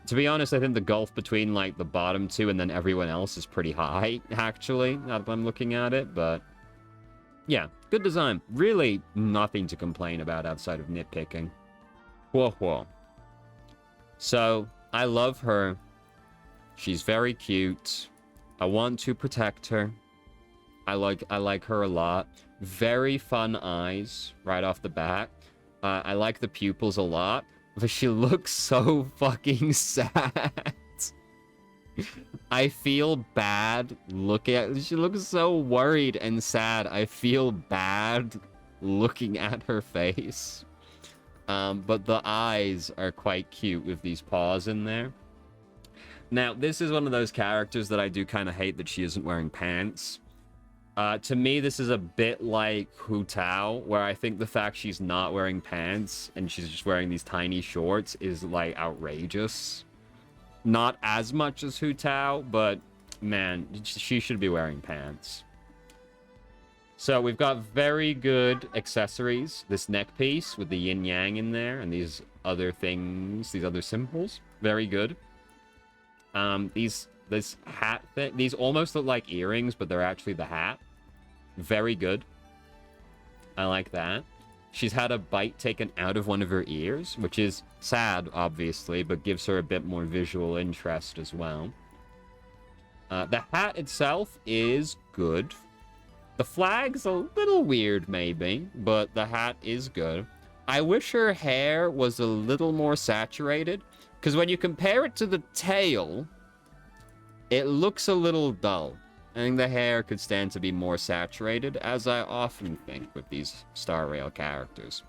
To be honest, I think the gulf between, like, the bottom two and then everyone else is pretty high, actually, now that I'm looking at it, but yeah, good design. Really nothing to complain about outside of nitpicking. Whoa, whoa. So, I love her. She's very cute. I want to protect her. I like her a lot. Very fun eyes right off the bat. I like the pupils a lot, but she looks so fucking sad. I feel bad looking at... She looks so worried and sad. I feel bad looking at her face. But the eyes are quite cute with these paws in there. Now, this is one of those characters that I do kind of hate that she isn't wearing pants. To me, this is a bit like Hu Tao, where I think the fact she's not wearing pants and she's just wearing these tiny shorts is, like, outrageous. Not as much as Hu Tao, but, man, she should be wearing pants. So, we've got very good accessories. This neck piece with the yin-yang in there and these other things, these other symbols. Very good. This hat thing, these almost look like earrings, but they're actually the hat. Very good. I like that. She's had a bite taken out of one of her ears, which is sad, obviously, but gives her a bit more visual interest as well. The hat itself is good. The flag's a little weird, maybe, but the hat is good. I wish her hair was a little more saturated, because when you compare it to the tail, It looks a little dull. I think the hair could stand to be more saturated, as I often think with these Star Rail characters.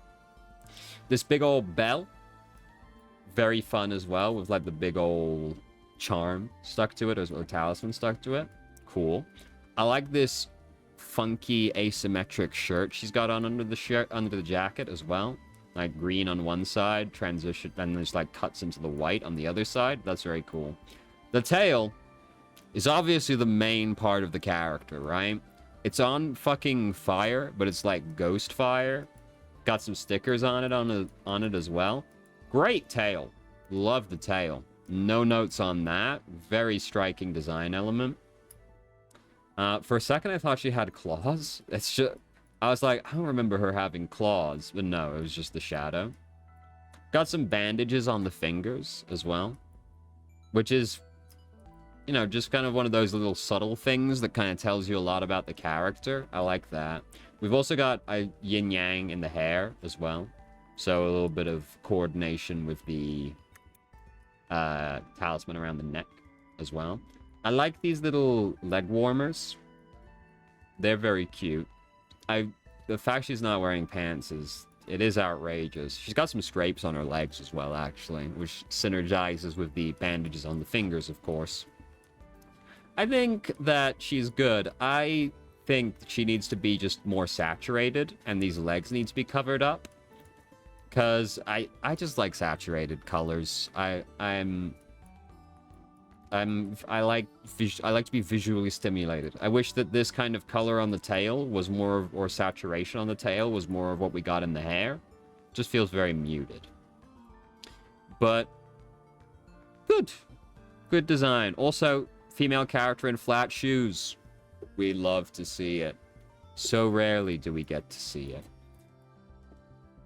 This big old bell, very fun as well, with like the big old charm stuck to it, or a talisman stuck to it. Cool. I like this funky asymmetric shirt she's got on under the shirt, under the jacket as well. Like green on one side, transition, and then just like cuts into the white on the other side. That's very cool. The tail is obviously the main part of the character, right? It's on fucking fire, but it's like ghost fire. Got some stickers on it as well. Great tail. Love the tail. No notes on that. Very striking design element. For a second, I thought she had claws. It's just... I was like, I don't remember her having claws. But no, it was just the shadow. Got some bandages on the fingers as well. Which is, you know, just kind of one of those little subtle things that kind of tells you a lot about the character. I like that. We've also got a yin-yang in the hair as well. So a little bit of coordination with the talisman around the neck as well. I like these little leg warmers. They're very cute. The fact she's not wearing pants is outrageous. She's got some scrapes on her legs as well, actually, which synergizes with the bandages on the fingers, of course. I think that she's good. I think she needs to be just more saturated, and these legs need to be covered up. Because I just like saturated colors. I like to be visually stimulated. I wish that this kind of color on the tail was more of, or saturation on the tail was more of what we got in the hair. Just feels very muted. But good design. Also, female character in flat shoes. We love to see it. So rarely do we get to see it.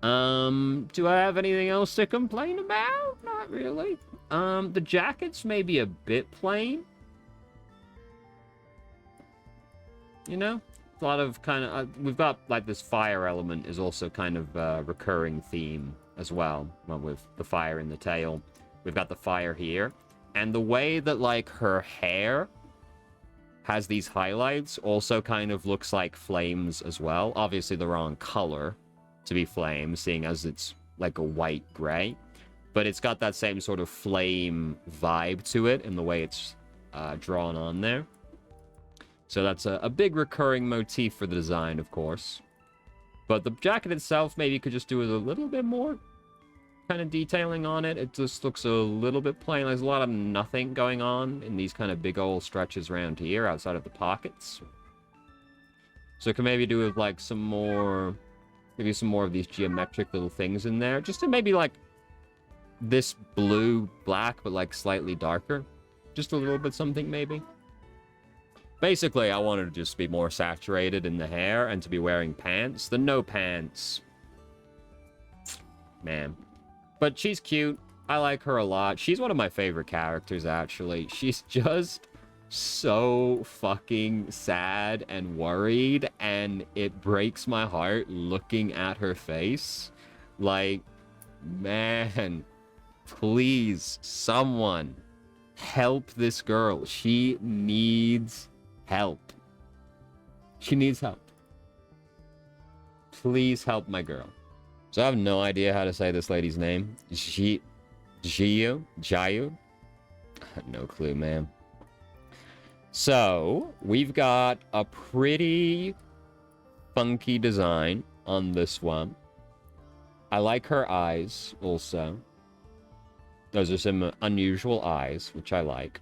Do I have anything else to complain about? Not really. The jackets may be a bit plain. You know? A lot of kind of... we've got, like, this fire element is also kind of a recurring theme as well. Well, with the fire in the tail. We've got the fire here. And the way that, like, her hair has these highlights also kind of looks like flames as well. Obviously the wrong color to be flames, seeing as it's like a white gray. But it's got that same sort of flame vibe to it in the way it's drawn on there. So that's a big recurring motif for the design, of course. But the jacket itself, maybe you could just do with a little bit more kind of detailing on it. It just looks a little bit plain. There's a lot of nothing going on in these kind of big old stretches around here outside of the pockets. So it can maybe do with like some more... maybe some more of these geometric little things in there. Just to maybe like this blue-black, but like slightly darker. Just a little bit something maybe. Basically, I wanted to just be more saturated in the hair and to be wearing pants. The no pants. Man. But she's cute. I like her a lot. She's one of my favorite characters, actually. She's just so fucking sad and worried, and it breaks my heart looking at her face. Like, man, please, someone help this girl. She needs help. She needs help. Please help my girl. So I have no idea how to say this lady's name. Jiyu? No clue, man. So, we've got a pretty funky design on this one. I like her eyes, also. Those are some unusual eyes, which I like.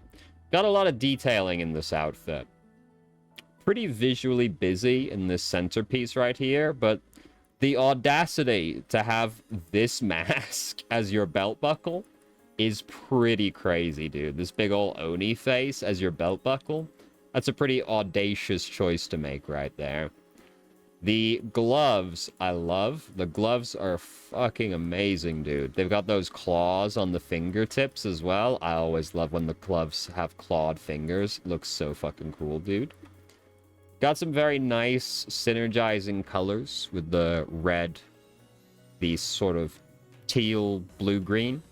Got a lot of detailing in this outfit. Pretty visually busy in this centerpiece right here, but the audacity to have this mask as your belt buckle is pretty crazy, dude. This big ol' Oni face as your belt buckle. That's a pretty audacious choice to make right there. The gloves, I love. The gloves are fucking amazing, dude. They've got those claws on the fingertips as well. I always love when the gloves have clawed fingers. Looks so fucking cool, dude. Got some very nice synergizing colors with the red, the sort of teal, blue-green,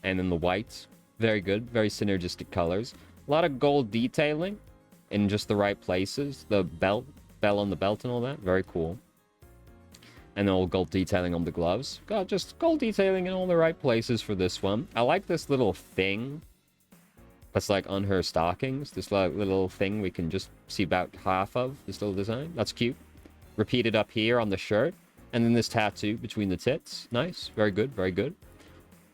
and then the white. Very good. Very synergistic colors. A lot of gold detailing in just the right places. The bell on the belt and all that. Very cool. And all gold detailing on the gloves. God, just gold detailing in all the right places for this one. I like this little thing that's like on her stockings. This like little thing we can just see about half of. This little design. That's cute. Repeated up here on the shirt. And then this tattoo between the tits. Nice. Very good. Very good.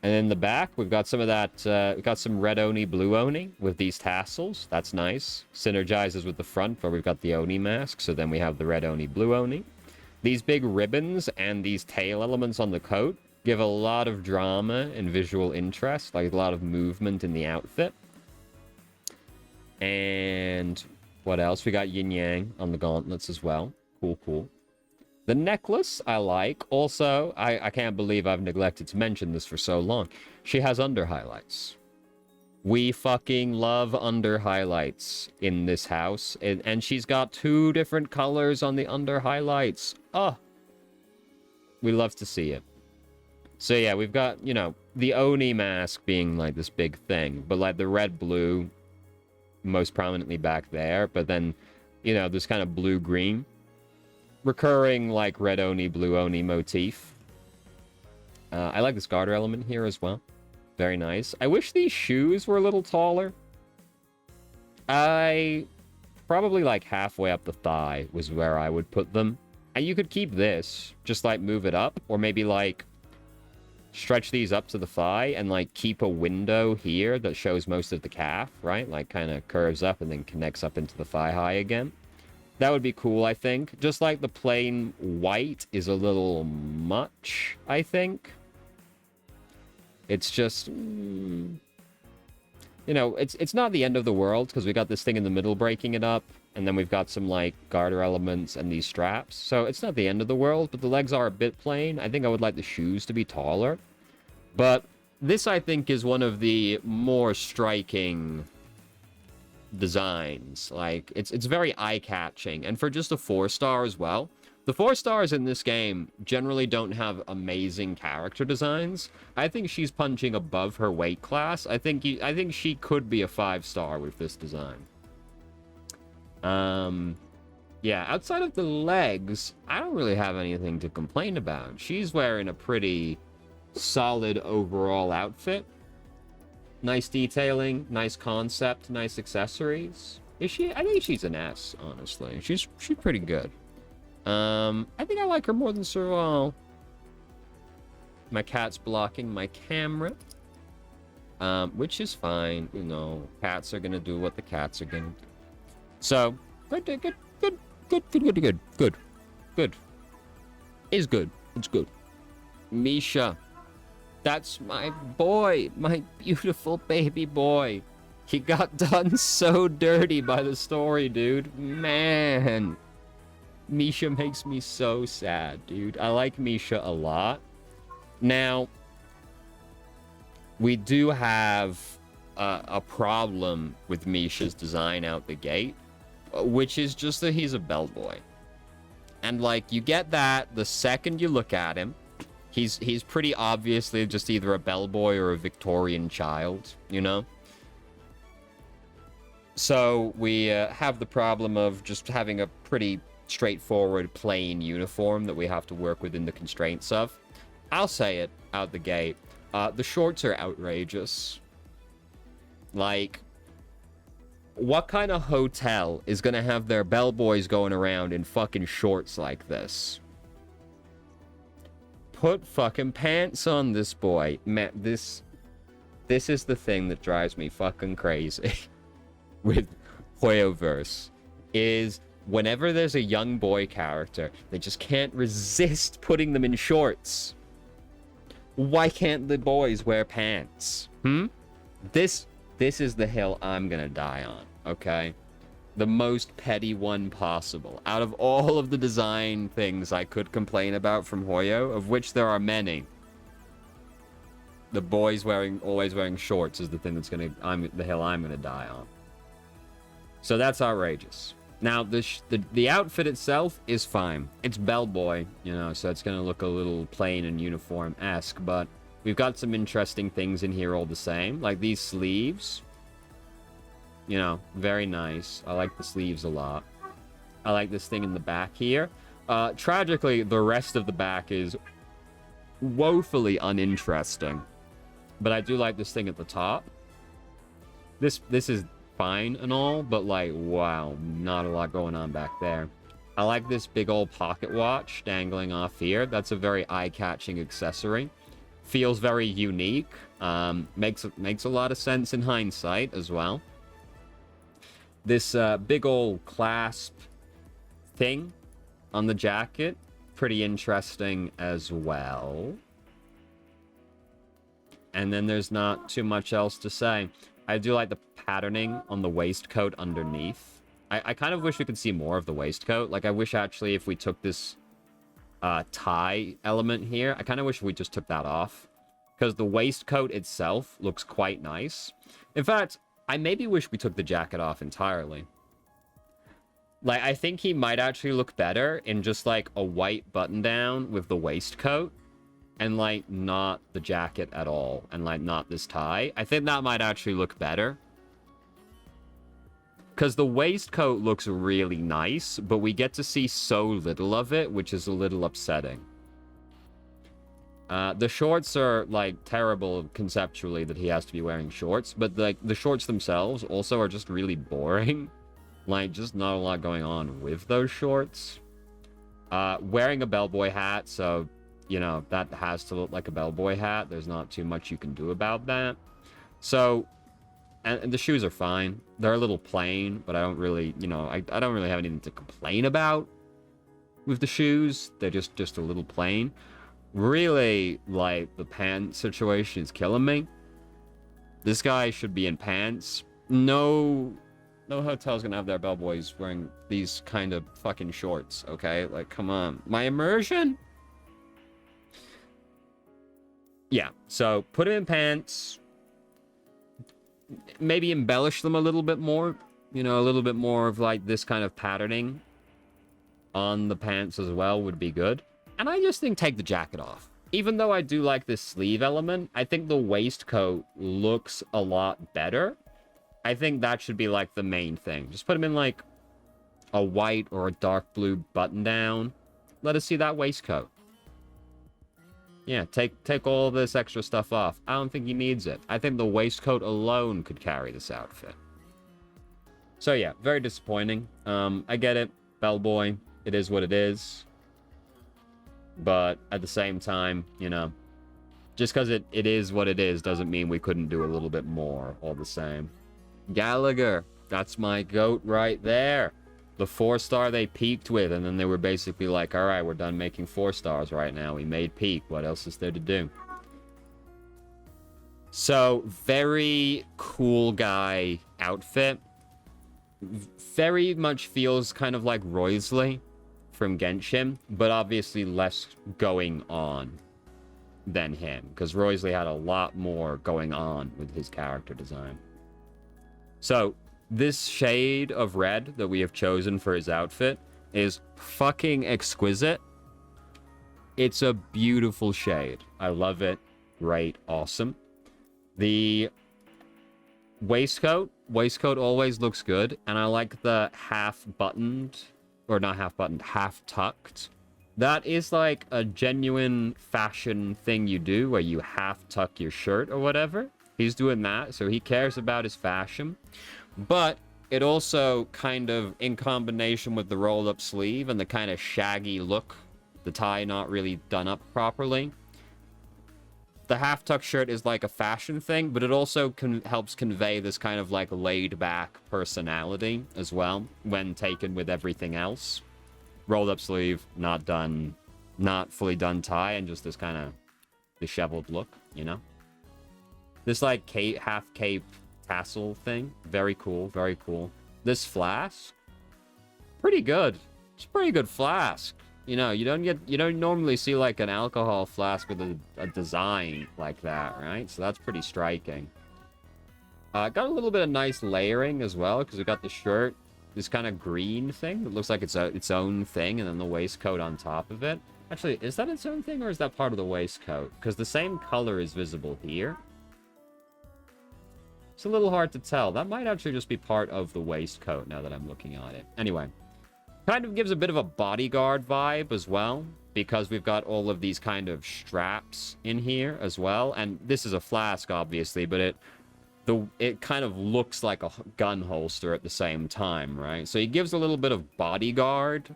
And in the back, we've got some of that, we've got some red Oni, blue Oni with these tassels. That's nice. Synergizes with the front where we've got the Oni mask. So then we have the red Oni, blue Oni. These big ribbons and these tail elements on the coat give a lot of drama and visual interest, like a lot of movement in the outfit. And what else? We got yin yang on the gauntlets as well. Cool, cool. The necklace I like. Also, I can't believe I've neglected to mention this for so long. She has under highlights. We fucking love under highlights in this house. And she's got 2 different colors on the under highlights. Oh, we love to see it. So yeah, we've got, you know, the Oni mask being like this big thing. But like the red-blue most prominently back there. But then, you know, this kind of blue-green. Recurring like red Oni, blue Oni motif. I like this garter element here as well. Very nice. I wish these shoes were a little taller. I probably like halfway up the thigh was where I would put them. And you could keep this, just like move it up, or maybe like stretch these up to the thigh and like keep a window here that shows most of the calf, right? Like kind of curves up and then connects up into the thigh high again. That would be cool, I think. Just like the plain white is a little much, I think. It's just, you know, it's not the end of the world because we got this thing in the middle breaking it up. And then we've got some, like, garter elements and these straps. So it's not the end of the world, but the legs are a bit plain. I think I would like the shoes to be taller. But this, I think, is one of the more striking designs. Like, it's very eye-catching. And for just a 4-star as well. The 4-stars in this game generally don't have amazing character designs. I think she's punching above her weight class. I think she could be a 5-star with this design. Yeah, outside of the legs, I don't really have anything to complain about. She's wearing a pretty solid overall outfit. Nice detailing, nice concept, nice accessories. Is she? I think she's an S, honestly. She's pretty good. I think I like her more than Serval. My cat's blocking my camera. Which is fine. You know, cats are gonna do what the cats are gonna do. So, good. Is good. It's good. Misha. That's my boy. My beautiful baby boy. He got done so dirty by the story, dude. Man. Misha makes me so sad, dude. I like Misha a lot. Now, we do have a problem with Misha's design out the gate, which is just that he's a bellboy. And, like, you get that the second you look at him. He's pretty obviously just either a bellboy or a Victorian child, you know? So we have the problem of just having a pretty straightforward, plain uniform that we have to work within the constraints of. I'll say it out the gate. The shorts are outrageous. Like, what kind of hotel is gonna have their bellboys going around in fucking shorts like this? Put fucking pants on this boy. Man, this is the thing that drives me fucking crazy with Hoyoverse, is whenever there's a young boy character, they just can't resist putting them in shorts. Why can't the boys wear pants? This is the hill I'm gonna die on, okay? The most petty one possible. Out of all of the design things I could complain about from Hoyo, of which there are many, the boys always wearing shorts is the thing that's the hill I'm gonna die on. So that's outrageous. Now, the outfit itself is fine. It's bellboy, you know, so it's gonna look a little plain and uniform-esque, but we've got some interesting things in here all the same, like these sleeves. You know, very nice. I like the sleeves a lot. I like this thing in the back here. Tragically, the rest of the back is woefully uninteresting. But I do like this thing at the top. This is fine and all, but like, wow, not a lot going on back there. I like this big old pocket watch dangling off here. That's a very eye-catching accessory. Feels very unique. Makes a lot of sense in hindsight as well. This big old clasp thing on the jacket, pretty interesting as well. And then there's not too much else to say. I do like the patterning on the waistcoat underneath. I kind of wish we could see more of the waistcoat. Like, I wish actually if we took this tie element here, I kind of wish we just took that off. Because the waistcoat itself looks quite nice. In fact, I maybe wish we took the jacket off entirely. Like, I think he might actually look better in just, like, a white button-down with the waistcoat. And, like, not the jacket at all. And, like, not this tie. I think that might actually look better. Because the waistcoat looks really nice, but we get to see so little of it, which is a little upsetting. The shorts are, like, terrible conceptually that he has to be wearing shorts. But, like, the shorts themselves also are just really boring. Like, just not a lot going on with those shorts. Wearing a bellboy hat, so, you know, that has to look like a bellboy hat. There's not too much you can do about that. So, and the shoes are fine. They're a little plain, but I don't really, you know, I don't really have anything to complain about with the shoes. They're just a little plain. Really, like, the pants situation is killing me. This guy should be in pants. No hotel's gonna have their bellboys wearing these kind of fucking shorts, okay? Like, come on. My immersion? Yeah, so put him in pants. Maybe embellish them a little bit more. You know, a little bit more of, like, this kind of patterning on the pants as well would be good. And I just think take the jacket off. Even though I do like this sleeve element, I think the waistcoat looks a lot better. I think that should be, like, the main thing. Just put him in, like, a white or a dark blue button-down. Let us see that waistcoat. Yeah, take all this extra stuff off. I don't think he needs it. I think the waistcoat alone could carry this outfit. So, yeah, very disappointing. I get it. Bellboy. It is what it is. But at the same time, you know, just because it is what it is doesn't mean we couldn't do a little bit more all the same. Gallagher, that's my goat right there. The 4-star they peaked with, and then they were basically like, all right, we're done making 4 stars right now. We made peak. What else is there to do? So, very cool guy outfit. Very much feels kind of like Wriothesley from Genshin, but obviously less going on than him, because Wriothesley had a lot more going on with his character design. So, this shade of red that we have chosen for his outfit is fucking exquisite. It's a beautiful shade. I love it. Great. Awesome. The waistcoat always looks good, and I like the half-buttoned, or not half-buttoned, half-tucked. That is like a genuine fashion thing you do, where you half-tuck your shirt or whatever. He's doing that, so he cares about his fashion. But it also kind of, in combination with the rolled-up sleeve and the kind of shaggy look, the tie not really done up properly, the half-tuck shirt is like a fashion thing, but it also helps convey this kind of like laid-back personality as well, when taken with everything else. Rolled-up sleeve, not done, not fully done tie, and just this kind of disheveled look, you know? This like half-cape tassel thing, very cool, very cool. This flask, pretty good. It's a pretty good flask. You know, you don't normally see like an alcohol flask with a design like that, right? So that's pretty striking. Got a little bit of nice layering as well, because we got the shirt, this kind of green thing that looks like it's its own thing, and then the waistcoat on top of it. Actually, is that its own thing, or is that part of the waistcoat? Because the same color is visible here. It's a little hard to tell. That might actually just be part of the waistcoat now that I'm looking at it. Anyway, kind of gives a bit of a bodyguard vibe as well, because we've got all of these kind of straps in here as well. And this is a flask, obviously, but it kind of looks like a gun holster at the same time, right? So he gives a little bit of bodyguard,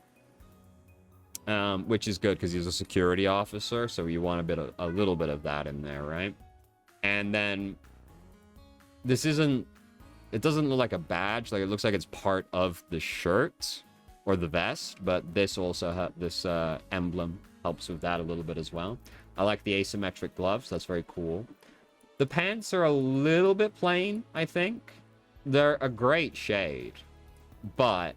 which is good because he's a security officer, so you want a little bit of that in there, right? And then it doesn't look like a badge, like it looks like it's part of the shirt or the vest, but this also this emblem helps with that a little bit as well. I like the asymmetric gloves, that's very cool. The pants are a little bit plain, I think. They're a great shade, but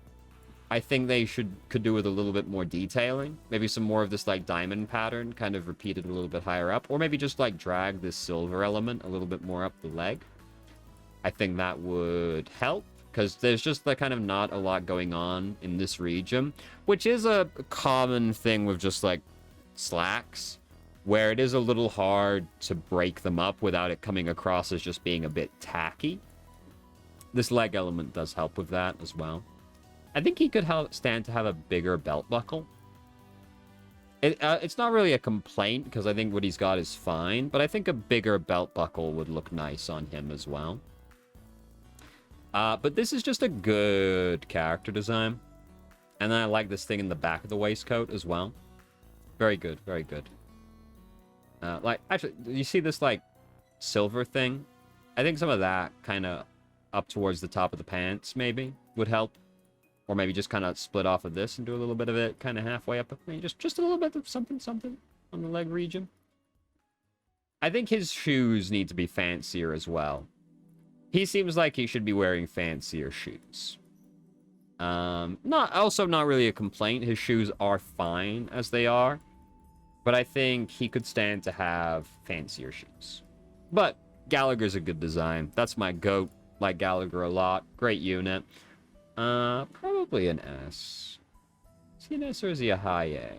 I think they could do with a little bit more detailing. Maybe some more of this like diamond pattern kind of repeated a little bit higher up, or maybe just like drag this silver element a little bit more up the leg. I think that would help, because there's just like kind of not a lot going on in this region, which is a common thing with just like slacks, where it is a little hard to break them up without it coming across as just being a bit tacky. This leg element does help with that as well. I think he could stand to have a bigger belt buckle. It's not really a complaint, because I think what he's got is fine, but I think a bigger belt buckle would look nice on him as well. But this is just a good character design. And then I like this thing in the back of the waistcoat as well. Very good, very good. Like, actually, you see this, like, silver thing? I think some of that kind of up towards the top of the pants, maybe, would help. Or maybe just kind of split off of this and do a little bit of it kind of halfway up. Maybe just a little bit of something on the leg region. I think his shoes need to be fancier as well. He seems like he should be wearing fancier shoes. Not really a complaint. His shoes are fine as they are. But I think he could stand to have fancier shoes. But Gallagher's a good design. That's my goat. Like Gallagher a lot. Great unit. Probably an S. Is he an S or is he a high A?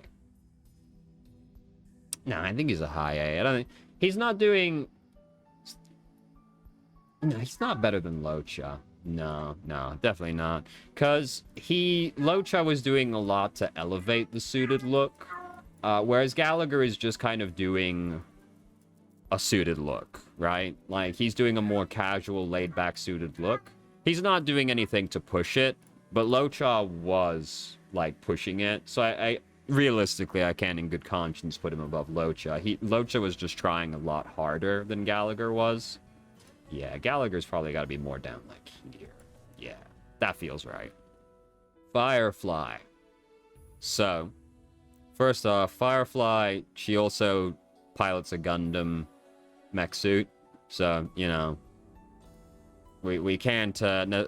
No, I think he's a high A. I don't think... He's not doing... No, he's not better than Locha. No, definitely not. Because Locha was doing a lot to elevate the suited look. Whereas Gallagher is just kind of doing a suited look, right? Like, he's doing a more casual, laid-back suited look. He's not doing anything to push it, but Locha was, like, pushing it. So I realistically, I can't in good conscience put him above Locha. Locha was just trying a lot harder than Gallagher was. Yeah, Gallagher's probably got to be more down, like, here. Yeah, that feels right. Firefly. So... First off, Firefly, she also pilots a Gundam mech suit. So, you know, we can't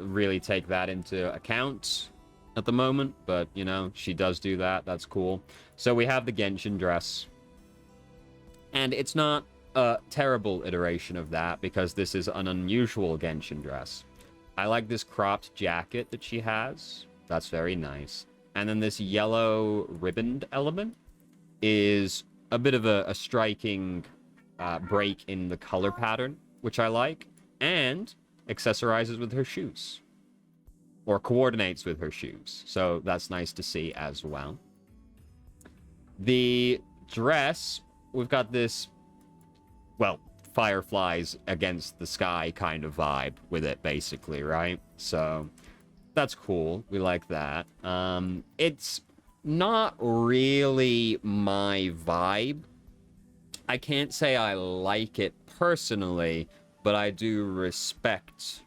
really take that into account at the moment. But, you know, she does do that. That's cool. So we have the Genshin dress. And it's not a terrible iteration of that, because this is an unusual Genshin dress. I like this cropped jacket that she has. That's very nice. And then this yellow ribboned element is a bit of a striking break in the color pattern, which I like, and accessorizes with her shoes. Or coordinates with her shoes. So that's nice to see as well. The dress, we've got this, well, fireflies against the sky kind of vibe with it, basically, right? So... that's cool. We like that. It's not really my vibe. I can't say I like it personally, but I do respect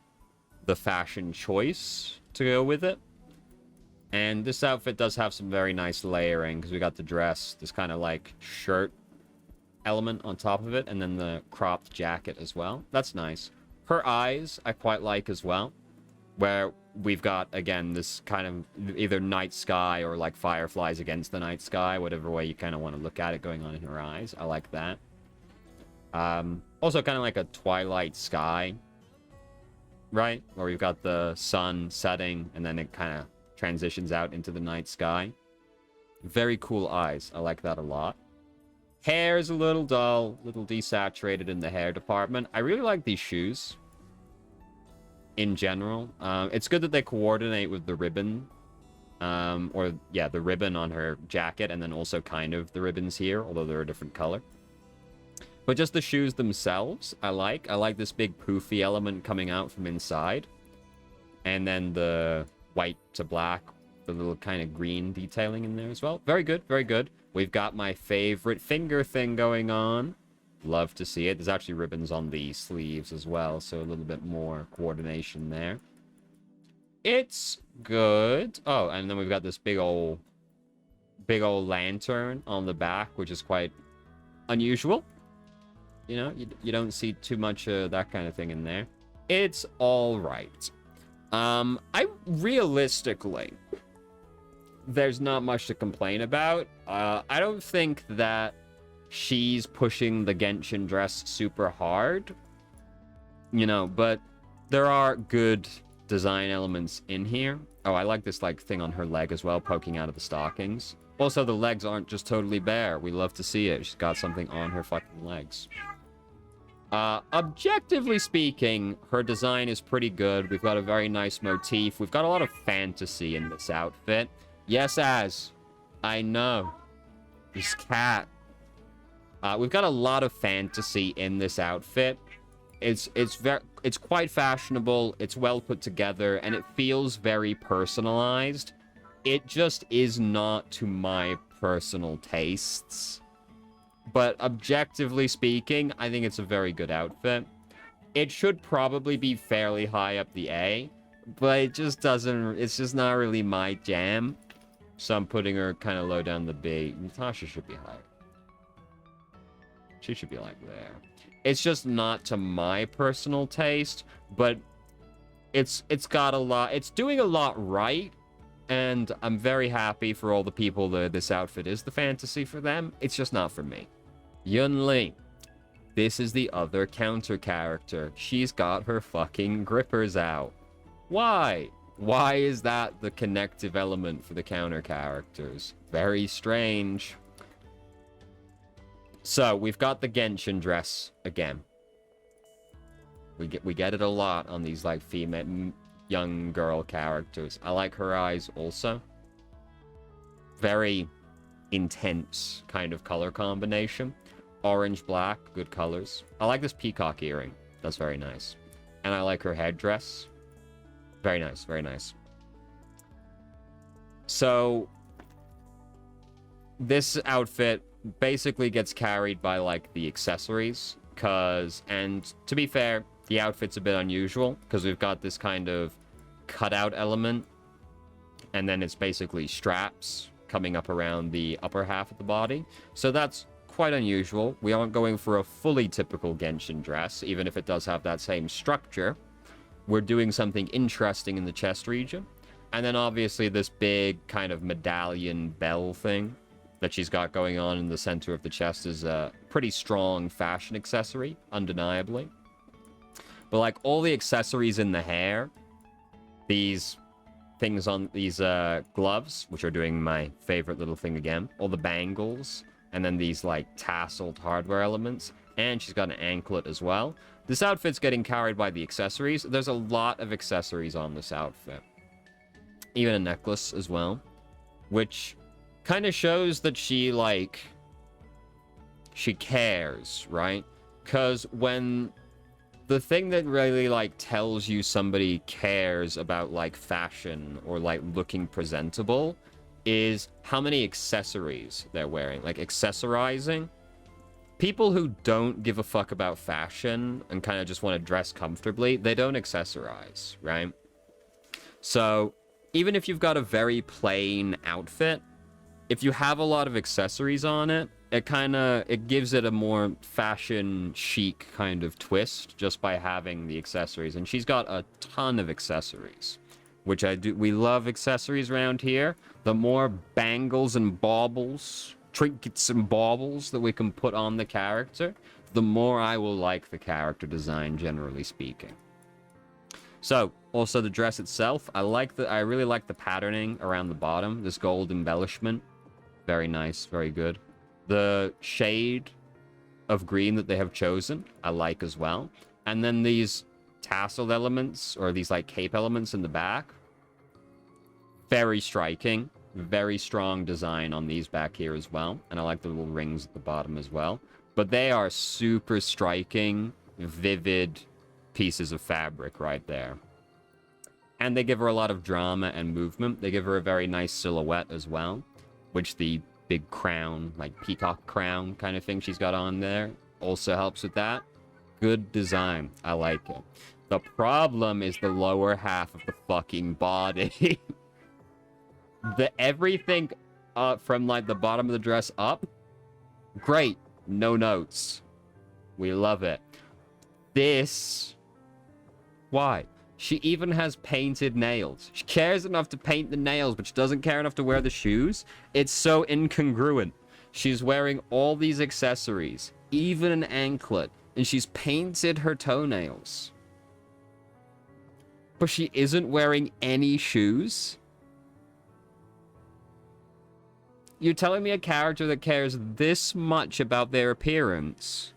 the fashion choice to go with it. And this outfit does have some very nice layering, because we got the dress, this kind of like shirt element on top of it, and then the cropped jacket as well. That's nice. Her eyes I quite like as well, where we've got, again, this kind of either night sky or like fireflies against the night sky, whatever way you kind of want to look at it going on in her eyes. I like that. Also kind of like a twilight sky, right? Where we've got the sun setting and then it kind of transitions out into the night sky. Very cool eyes. I like that a lot. Hair is a little dull, a little desaturated in the hair department. I really like these shoes. in general. It's good that they coordinate with the ribbon. The ribbon on her jacket, and then also kind of the ribbons here, although they're a different color. But just the shoes themselves, I like. I like this big poofy element coming out from inside. And then the white to black, the little kind of green detailing in there as well. Very good, very good. We've got my favorite finger thing going on. Love to see it. There's actually ribbons on the sleeves as well, so a little bit more coordination there. It's good. Oh, and then we've got this big old lantern on the back, which is quite unusual. You know, you don't see too much that kind of thing in there. It's all right. Realistically, there's not much to complain about. I don't think that she's pushing the Genshin dress super hard. You know, but there are good design elements in here. Oh, I like this like thing on her leg as well, poking out of the stockings. Also, the legs aren't just totally bare. We love to see it. She's got something on her fucking legs. Objectively speaking, her design is pretty good. We've got a very nice motif. We've got a lot of fantasy in this outfit. Yes, I know. This cat. We've got a lot of fantasy in this outfit. It's quite fashionable, it's well put together, and it feels very personalized. It just is not to my personal tastes. But objectively speaking, I think it's a very good outfit. It should probably be fairly high up the A, but it's just not really my jam. So I'm putting her kind of low down the B. Natasha should be higher. She should be like there. It's just not to my personal taste, but it's got a lot. It's doing a lot right, and I'm very happy for all the people that this outfit is the fantasy for them. It's just not for me. Yun Li. This is the other counter character. She's got her fucking grippers out. Why? Why is that the connective element for the counter characters? Very strange. So, we've got the Genshin dress again. We get it a lot on these, like, female, young girl characters. I like her eyes also. Very intense kind of color combination. Orange, black, good colors. I like this peacock earring. That's very nice. And I like her headdress. Very nice, very nice. So, this outfit basically gets carried by, like, the accessories. And to be fair, the outfit's a bit unusual, because we've got this kind of cutout element, and then it's basically straps coming up around the upper half of the body. So that's quite unusual. We aren't going for a fully typical Genshin dress, even if it does have that same structure. We're doing something interesting in the chest region. And then obviously this big kind of medallion bell thing that she's got going on in the center of the chest is a pretty strong fashion accessory, undeniably. But like all the accessories in the hair, these things on these gloves, which are doing my favorite little thing again, all the bangles, and then these like tasseled hardware elements, and she's got an anklet as well. This outfit's getting carried by the accessories. There's a lot of accessories on this outfit. Even a necklace as well, which kind of shows that she cares, right? Because when the thing that really like tells you somebody cares about like fashion or like looking presentable is how many accessories they're wearing, like accessorizing. People who don't give a fuck about fashion and kind of just want to dress comfortably, they don't accessorize, right? So even if you've got a very plain outfit, if you have a lot of accessories on it, it gives it a more fashion chic kind of twist just by having the accessories. And she's got a ton of accessories, which we love accessories around here. The more bangles and baubles, trinkets and baubles that we can put on the character, the more I will like the character design, generally speaking. So, also the dress itself, I really like the patterning around the bottom, this gold embellishment. Very nice, very good. The shade of green that they have chosen, I like as well. And then these tassel elements, or these, like, cape elements in the back. Very striking. Very strong design on these back here as well. And I like the little rings at the bottom as well. But they are super striking, vivid pieces of fabric right there. And they give her a lot of drama and movement. They give her a very nice silhouette as well, which the big crown, like peacock crown kind of thing she's got on there, also helps with that. Good design. I like it. The problem is the lower half of the fucking body. Everything from, like, the bottom of the dress up, great. No notes. We love it. This... Why? She even has painted nails. She cares enough to paint the nails, but she doesn't care enough to wear the shoes. It's so incongruent. She's wearing all these accessories, even an anklet, and she's painted her toenails. But she isn't wearing any shoes? You're telling me a character that cares this much about their appearance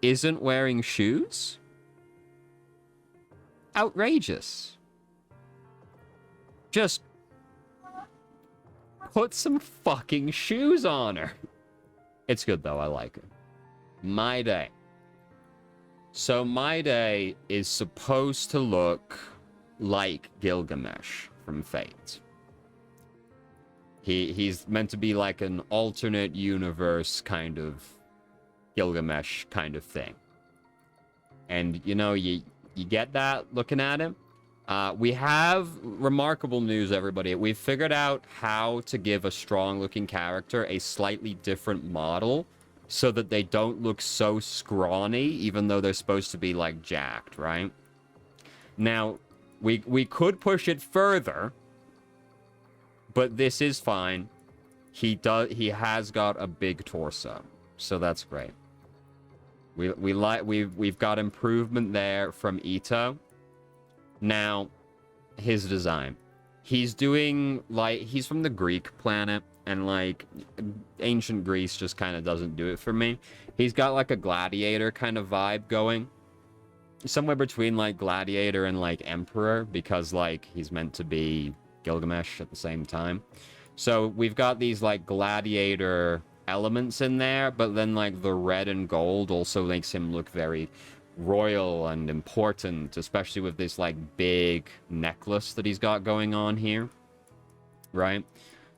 isn't wearing shoes? Outrageous. Just put some fucking shoes on her. It's good though, I like it. My Day. So My Day is supposed to look like Gilgamesh from Fate. He's meant to be like an alternate universe kind of Gilgamesh kind of thing. And, you know, you get that looking at him? We have remarkable news, everybody. We've figured out how to give a strong-looking character a slightly different model so that they don't look so scrawny, even though they're supposed to be, like, jacked, right? Now, we could push it further, but this is fine. He has got a big torso, so that's great. We've got improvement there from Ito. Now, his design. He's doing, like, he's from the Greek planet, and, like, ancient Greece just kind of doesn't do it for me. He's got, like, a gladiator kind of vibe going. Somewhere between, like, gladiator and, like, emperor, because, like, he's meant to be Gilgamesh at the same time. So we've got these, like, gladiator elements in there, but then, like, the red and gold also makes him look very royal and important, especially with this, like, big necklace that he's got going on here, right?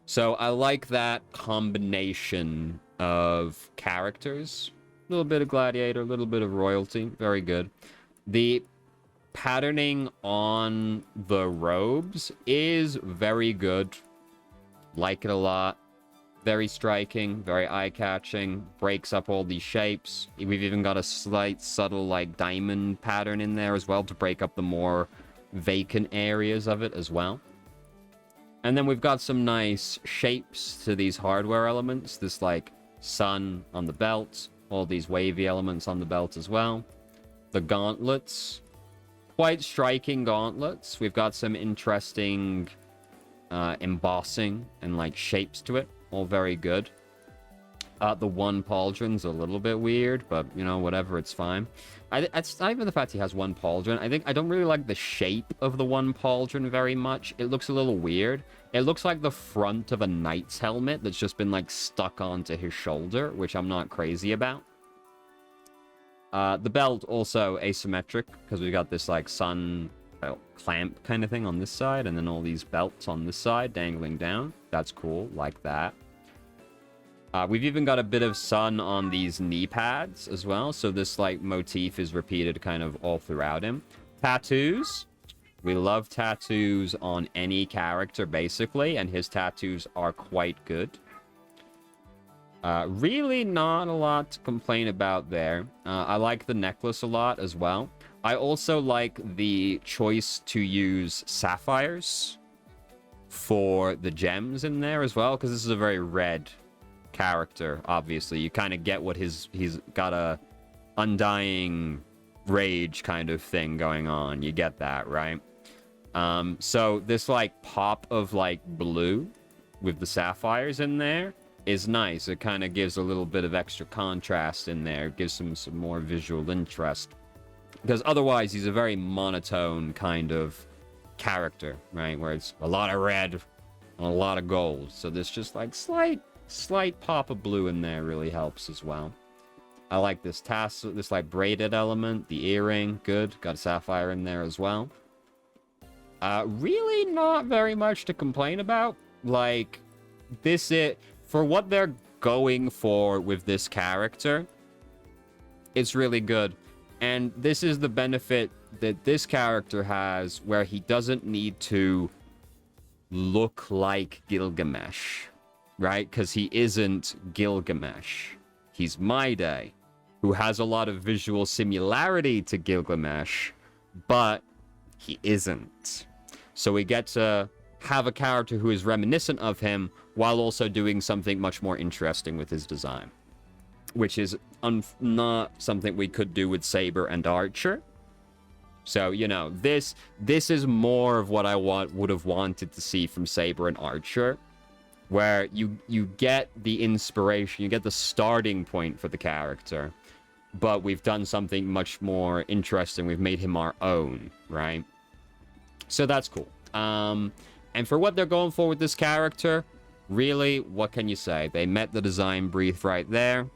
So I like that combination of characters. A little bit of gladiator, a little bit of royalty. Very good. The patterning on the robes is very good. Like it a lot. Very striking, very eye-catching, breaks up all these shapes. We've even got a slight, subtle, like, diamond pattern in there as well to break up the more vacant areas of it as well. And then we've got some nice shapes to these hardware elements. This, like, sun on the belt, all these wavy elements on the belt as well. The gauntlets, quite striking gauntlets. We've got some interesting embossing and, like, shapes to it. All very good. The one pauldron's a little bit weird, but, you know, whatever, it's fine. It's not even the fact he has one pauldron. I don't really like the shape of the one pauldron very much. It looks a little weird. It looks like the front of a knight's helmet that's just been, like, stuck onto his shoulder, which I'm not crazy about. The belt also asymmetric, because we've got this, like, sun clamp kind of thing on this side, and then all these belts on this side dangling down. That's cool, like that. We've even got a bit of sun on these knee pads as well, so this, like, motif is repeated kind of all throughout him. Tattoos. We love tattoos on any character, basically, and his tattoos are quite good. Really not a lot to complain about there. I like the necklace a lot as well. I also like the choice to use sapphires for the gems in there as well, because this is a very red character, obviously. You kind of get what he's got a undying rage kind of thing going on. You get that, right? So this, like, pop of, like, blue with the sapphires in there is nice. It kind of gives a little bit of extra contrast in there. It gives some more visual interest. Because otherwise, he's a very monotone kind of character, right? Where it's a lot of red and a lot of gold. So this just like slight pop of blue in there really helps as well. I like this tassel, this like braided element, the earring, good. Got a sapphire in there as well. Really not very much to complain about. Like, for what they're going for with this character, it's really good. And this is the benefit that this character has, where he doesn't need to look like Gilgamesh, right? Because he isn't Gilgamesh. He's Maide, who has a lot of visual similarity to Gilgamesh, but he isn't. So we get to have a character who is reminiscent of him while also doing something much more interesting with his design, which is not something we could do with Saber and Archer. So, you know, this is more of what I would have wanted to see from Saber and Archer, where you get the inspiration, you get the starting point for the character, but we've done something much more interesting. We've made him our own, right? So that's cool. And for what they're going for with this character, really, what can you say? They met the design brief right there.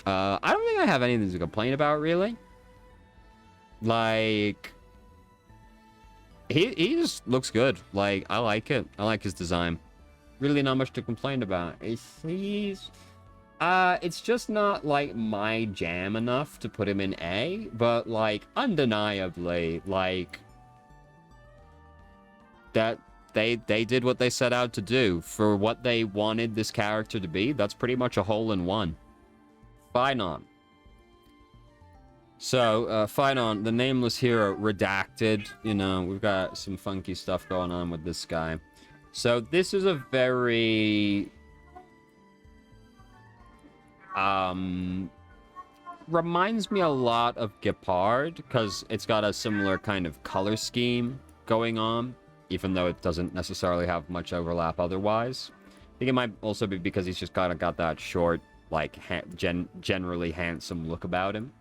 I don't think I have anything to complain about, really. Like, he just looks good. Like, I like it. I like his design. Really not much to complain about. It's just not, like, my jam enough to put him in A, but, like, undeniably, like, that they did what they set out to do. For what they wanted this character to be, that's pretty much a hole-in-one. Phynon. So, Phynon, the nameless hero, redacted. You know, we've got some funky stuff going on with this guy. So, this is a very... reminds me a lot of Gepard, because it's got a similar kind of color scheme going on, even though it doesn't necessarily have much overlap otherwise. I think it might also be because he's just kind of got that short, like, generally handsome look about him.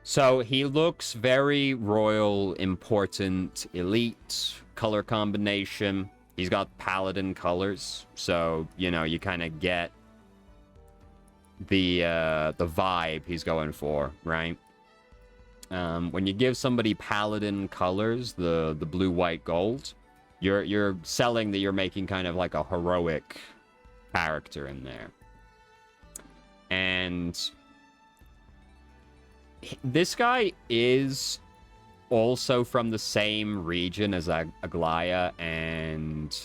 So he looks very royal, important, elite, color combination. He's got paladin colors, so, you know, you kind of get the vibe he's going for, right? When you give somebody paladin colors, the blue, white, gold, you're selling that you're making kind of like a heroic character in there. And this guy is also from the same region as Aglaya and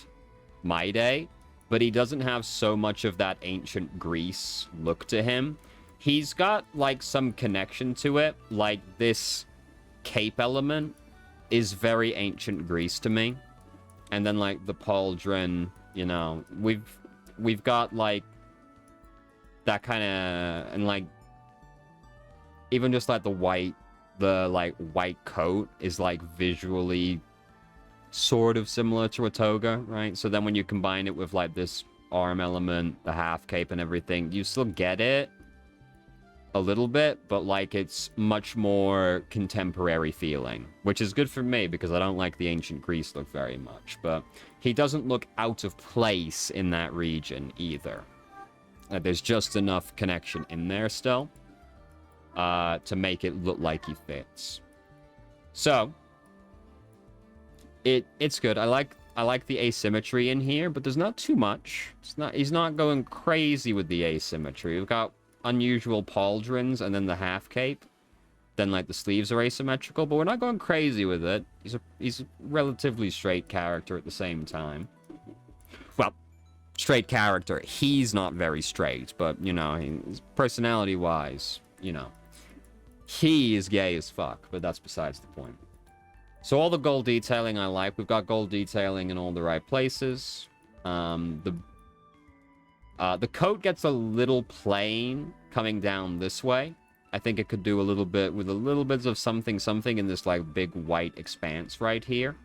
Maide, but he doesn't have so much of that ancient Greece look to him. He's got, like, some connection to it. Like, this cape element is very ancient Greece to me. And then, like, the pauldron, you know, we've got, like, that kind of... And, like, even just, like, the white coat is, like, visually sort of similar to a toga, right? So then when you combine it with, like, this arm element, the half cape and everything, you still get it a little bit, but, like, it's much more contemporary feeling, which is good for me because I don't like the ancient Greece look very much, but he doesn't look out of place in that region either. There's just enough connection in there still to make it look like he fits. So it's good. I like the asymmetry in here, but there's not too much. He's not going crazy with the asymmetry. We've got unusual pauldrons and then the half cape. Then, like, the sleeves are asymmetrical, but we're not going crazy with it. He's a relatively straight character at the same time. Well, straight character. He's not very straight, but, you know, personality-wise, you know, he is gay as fuck, but that's besides the point. So all the gold detailing I like. We've got gold detailing in all the right places. The coat gets a little plain coming down this way. I think it could do a little bit with a little bit of something in this, like, big white expanse right here.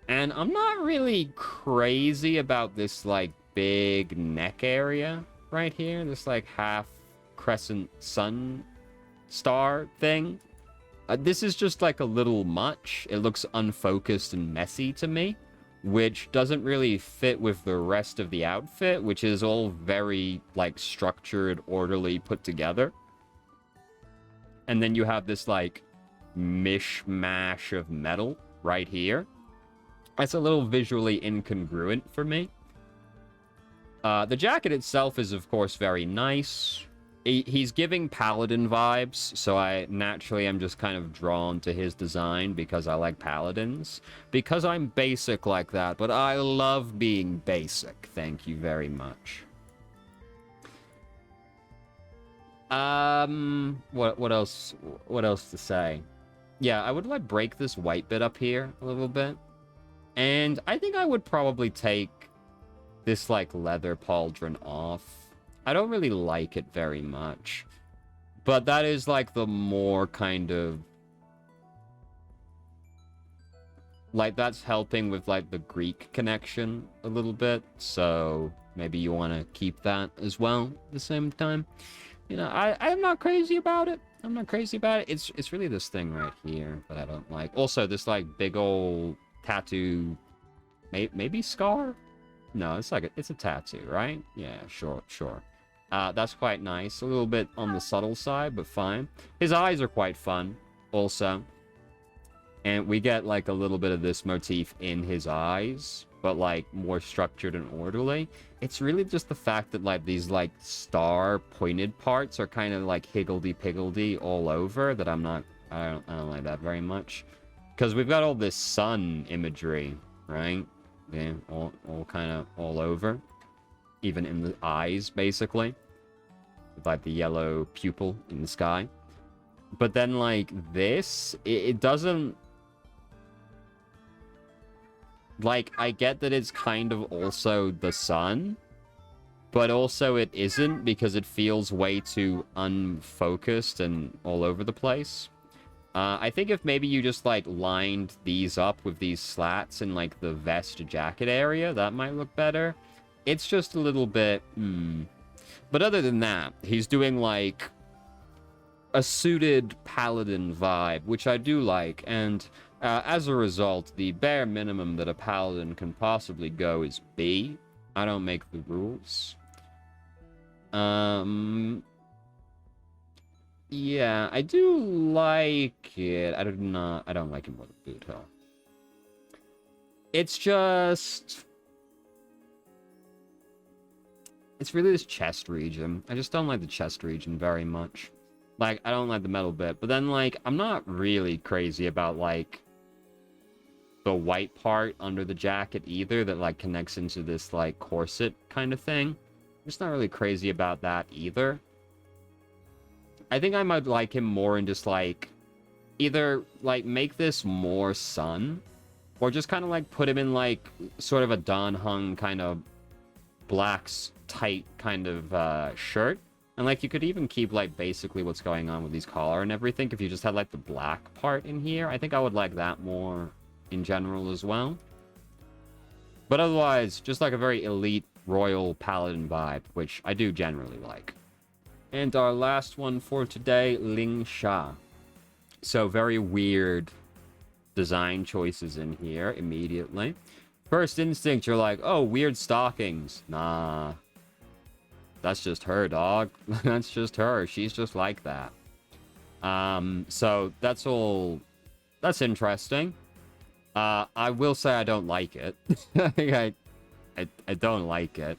And I'm not really crazy about this, like, big neck area right here. This, like, half crescent sun star thing. This is just like a little much. It looks unfocused and messy to me, which doesn't really fit with the rest of the outfit, which is all very, like, structured, orderly, put together. And then you have this, like, mishmash of metal right here. That's a little visually incongruent for me. The jacket itself is, of course, very nice. He's giving paladin vibes, so I naturally am just kind of drawn to his design because I like paladins. Because I'm basic like that, but I love being basic. Thank you very much. What else to say? Yeah, I would like break this white bit up here a little bit. And I think I would probably take this, like, leather pauldron off. I don't really like it very much. But that is, like, the more kind of... like, that's helping with, like, the Greek connection a little bit. So maybe you want to keep that as well at the same time. You know, I'm not crazy about it. I'm not crazy about it. It's really this thing right here that I don't like. Also, this, like, big old tattoo... maybe scar? No, it's like it's a tattoo, right? Yeah, sure. That's quite nice. A little bit on the subtle side, but fine. His eyes are quite fun, also. And we get, like, a little bit of this motif in his eyes, but, like, more structured and orderly. It's really just the fact that, like, these, like, star pointed parts are kind of, like, higgledy-piggledy all over that I don't like that very much. Because we've got all this sun imagery, right? Yeah, all kind of all over. Even in the eyes, basically. With, like, the yellow pupil in the sky. But then, like, this, it doesn't... like, I get that it's kind of also the sun. But also it isn't, because it feels way too unfocused and all over the place. I think if maybe you just, like, lined these up with these slats in, like, the vest jacket area, that might look better. It's just a little bit, But other than that, he's doing, like, a suited paladin vibe, which I do like, and as a result, the bare minimum that a paladin can possibly go is B. I don't make the rules. Yeah, I do like it. I don't like it more than Boot Hill. It's just... it's really this chest region. I just don't like the chest region very much. Like, I don't like the metal bit. But then, like, I'm not really crazy about, like, the white part under the jacket either that, like, connects into this, like, corset kind of thing. I'm just not really crazy about that either. I think I might like him more in just, like, either, like, make this more sun, or just kind of, like, put him in, like, sort of a Don Hung kind of black, tight kind of shirt. And, like, you could even keep, like, basically what's going on with these collar and everything if you just had, like, the black part in here. I think I would like that more in general as well. But otherwise, just, like, a very elite royal paladin vibe, which I do generally like. And our last one for today, Ling Sha. So very weird design choices in here immediately. First instinct, you're like, oh, weird stockings. Nah. That's just her, dog. That's just her. She's just like that. So that's all... that's interesting. I will say I don't like it. I don't like it.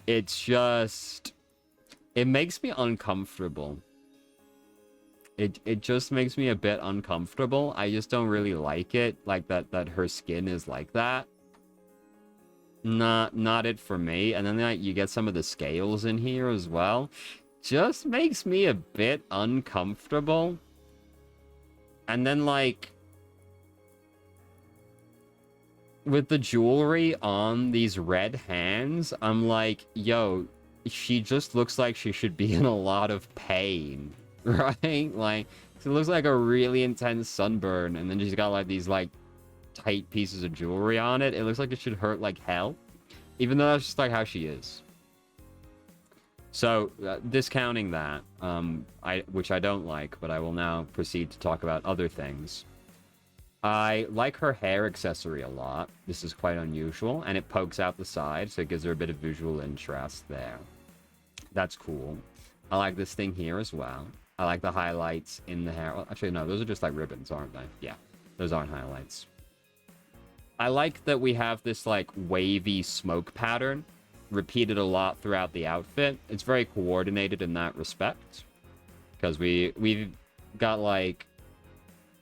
It's just... it makes me uncomfortable. It just makes me a bit uncomfortable. I just don't really like it. Like that her skin is like that. Not it for me. And then like, you get some of the scales in here as well. Just makes me a bit uncomfortable. And then like... with the jewelry on these red hands, I'm like, yo, she just looks like she should be in a lot of pain, right? Like, it looks like a really intense sunburn, and then she's got like these like tight pieces of jewelry on it. It looks like it should hurt like hell, even though that's just like how she is. So, discounting that, which I don't like, but I will now proceed to talk about other things. I like her hair accessory a lot. This is quite unusual, and it pokes out the side, so it gives her a bit of visual interest there. That's cool. I like this thing here as well. I like the highlights in the hair. Well, actually, no, those are just like ribbons, aren't they? Yeah, those aren't highlights. I like that we have this like wavy smoke pattern repeated a lot throughout the outfit. It's very coordinated in that respect, because we've got like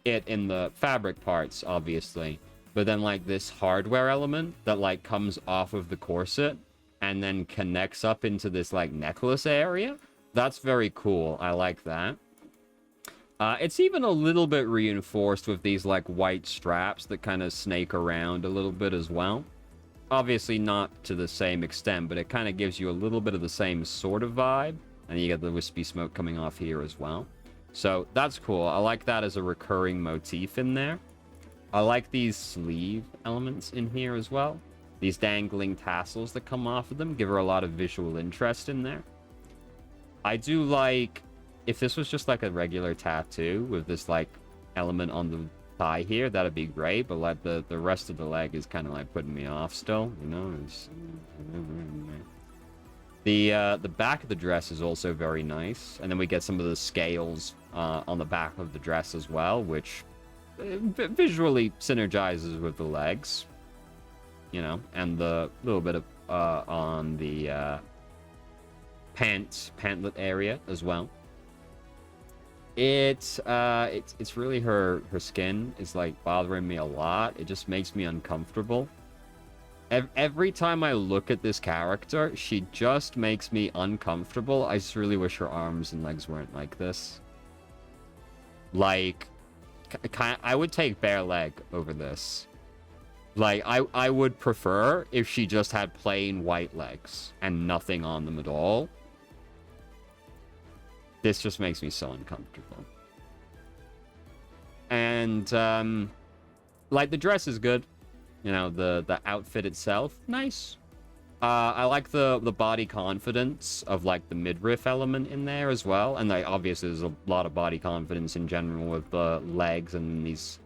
it in the fabric parts, obviously, but then like this hardware element that like comes off of the corset and then connects up into this like necklace area. That's very cool. I like that. It's even a little bit reinforced with these like white straps that kind of snake around a little bit as well. Obviously not to the same extent, but it kind of gives you a little bit of the same sort of vibe. And you get the wispy smoke coming off here as well. So that's cool. I like that as a recurring motif in there. I like these sleeve elements in here as well. These dangling tassels that come off of them give her a lot of visual interest in there. I do like, if this was just like a regular tattoo with this like element on the thigh here, that'd be great, but like the rest of the leg is kind of like putting me off still, you know. The back of the dress is also very nice, and then we get some of the scales on the back of the dress as well, which visually synergizes with the legs, you know, and the little bit of on the pantlet area as well. It's really her skin is like bothering me a lot. It just makes me uncomfortable. Every time I look at this character, she just makes me uncomfortable. I just really wish her arms and legs weren't like this. Like, I would take bare leg over this. Like, I would prefer if she just had plain white legs and nothing on them at all. This just makes me so uncomfortable. And, like, the dress is good. You know, the outfit itself, nice. I like the body confidence of, like, the midriff element in there as well. And, like, obviously there's a lot of body confidence in general with the legs and these...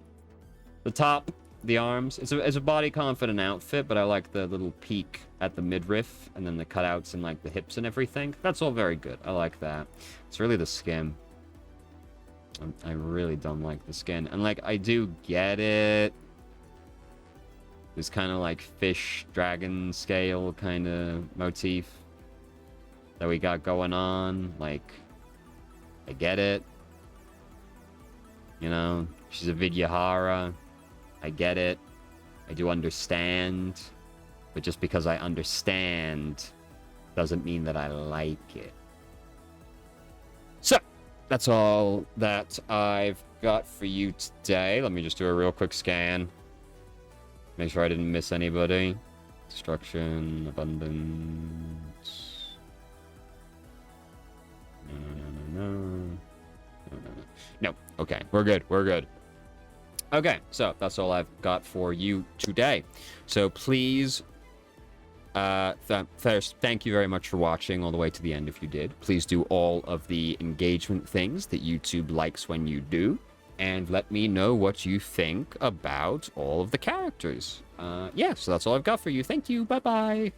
The top, the arms. It's a body confident outfit, but I like the little peak at the midriff and then the cutouts and, like, the hips and everything. That's all very good. I like that. It's really the skin. I really don't like the skin. And, like, I do get it. This kind of like fish dragon scale kind of motif that we got going on. Like, I get it. You know, she's a Vidyahara. I get it. I do understand. But just because I understand doesn't mean that I like it. So, that's all that I've got for you today. Let me just do a real quick scan. Make sure I didn't miss anybody. Destruction, abundance. No. Okay, we're good. We're good. Okay, so that's all I've got for you today. So please, first, thank you very much for watching all the way to the end if you did. Please do all of the engagement things that YouTube likes when you do. And let me know what you think about all of the characters. Yeah, so that's all I've got for you. Thank you. Bye-bye.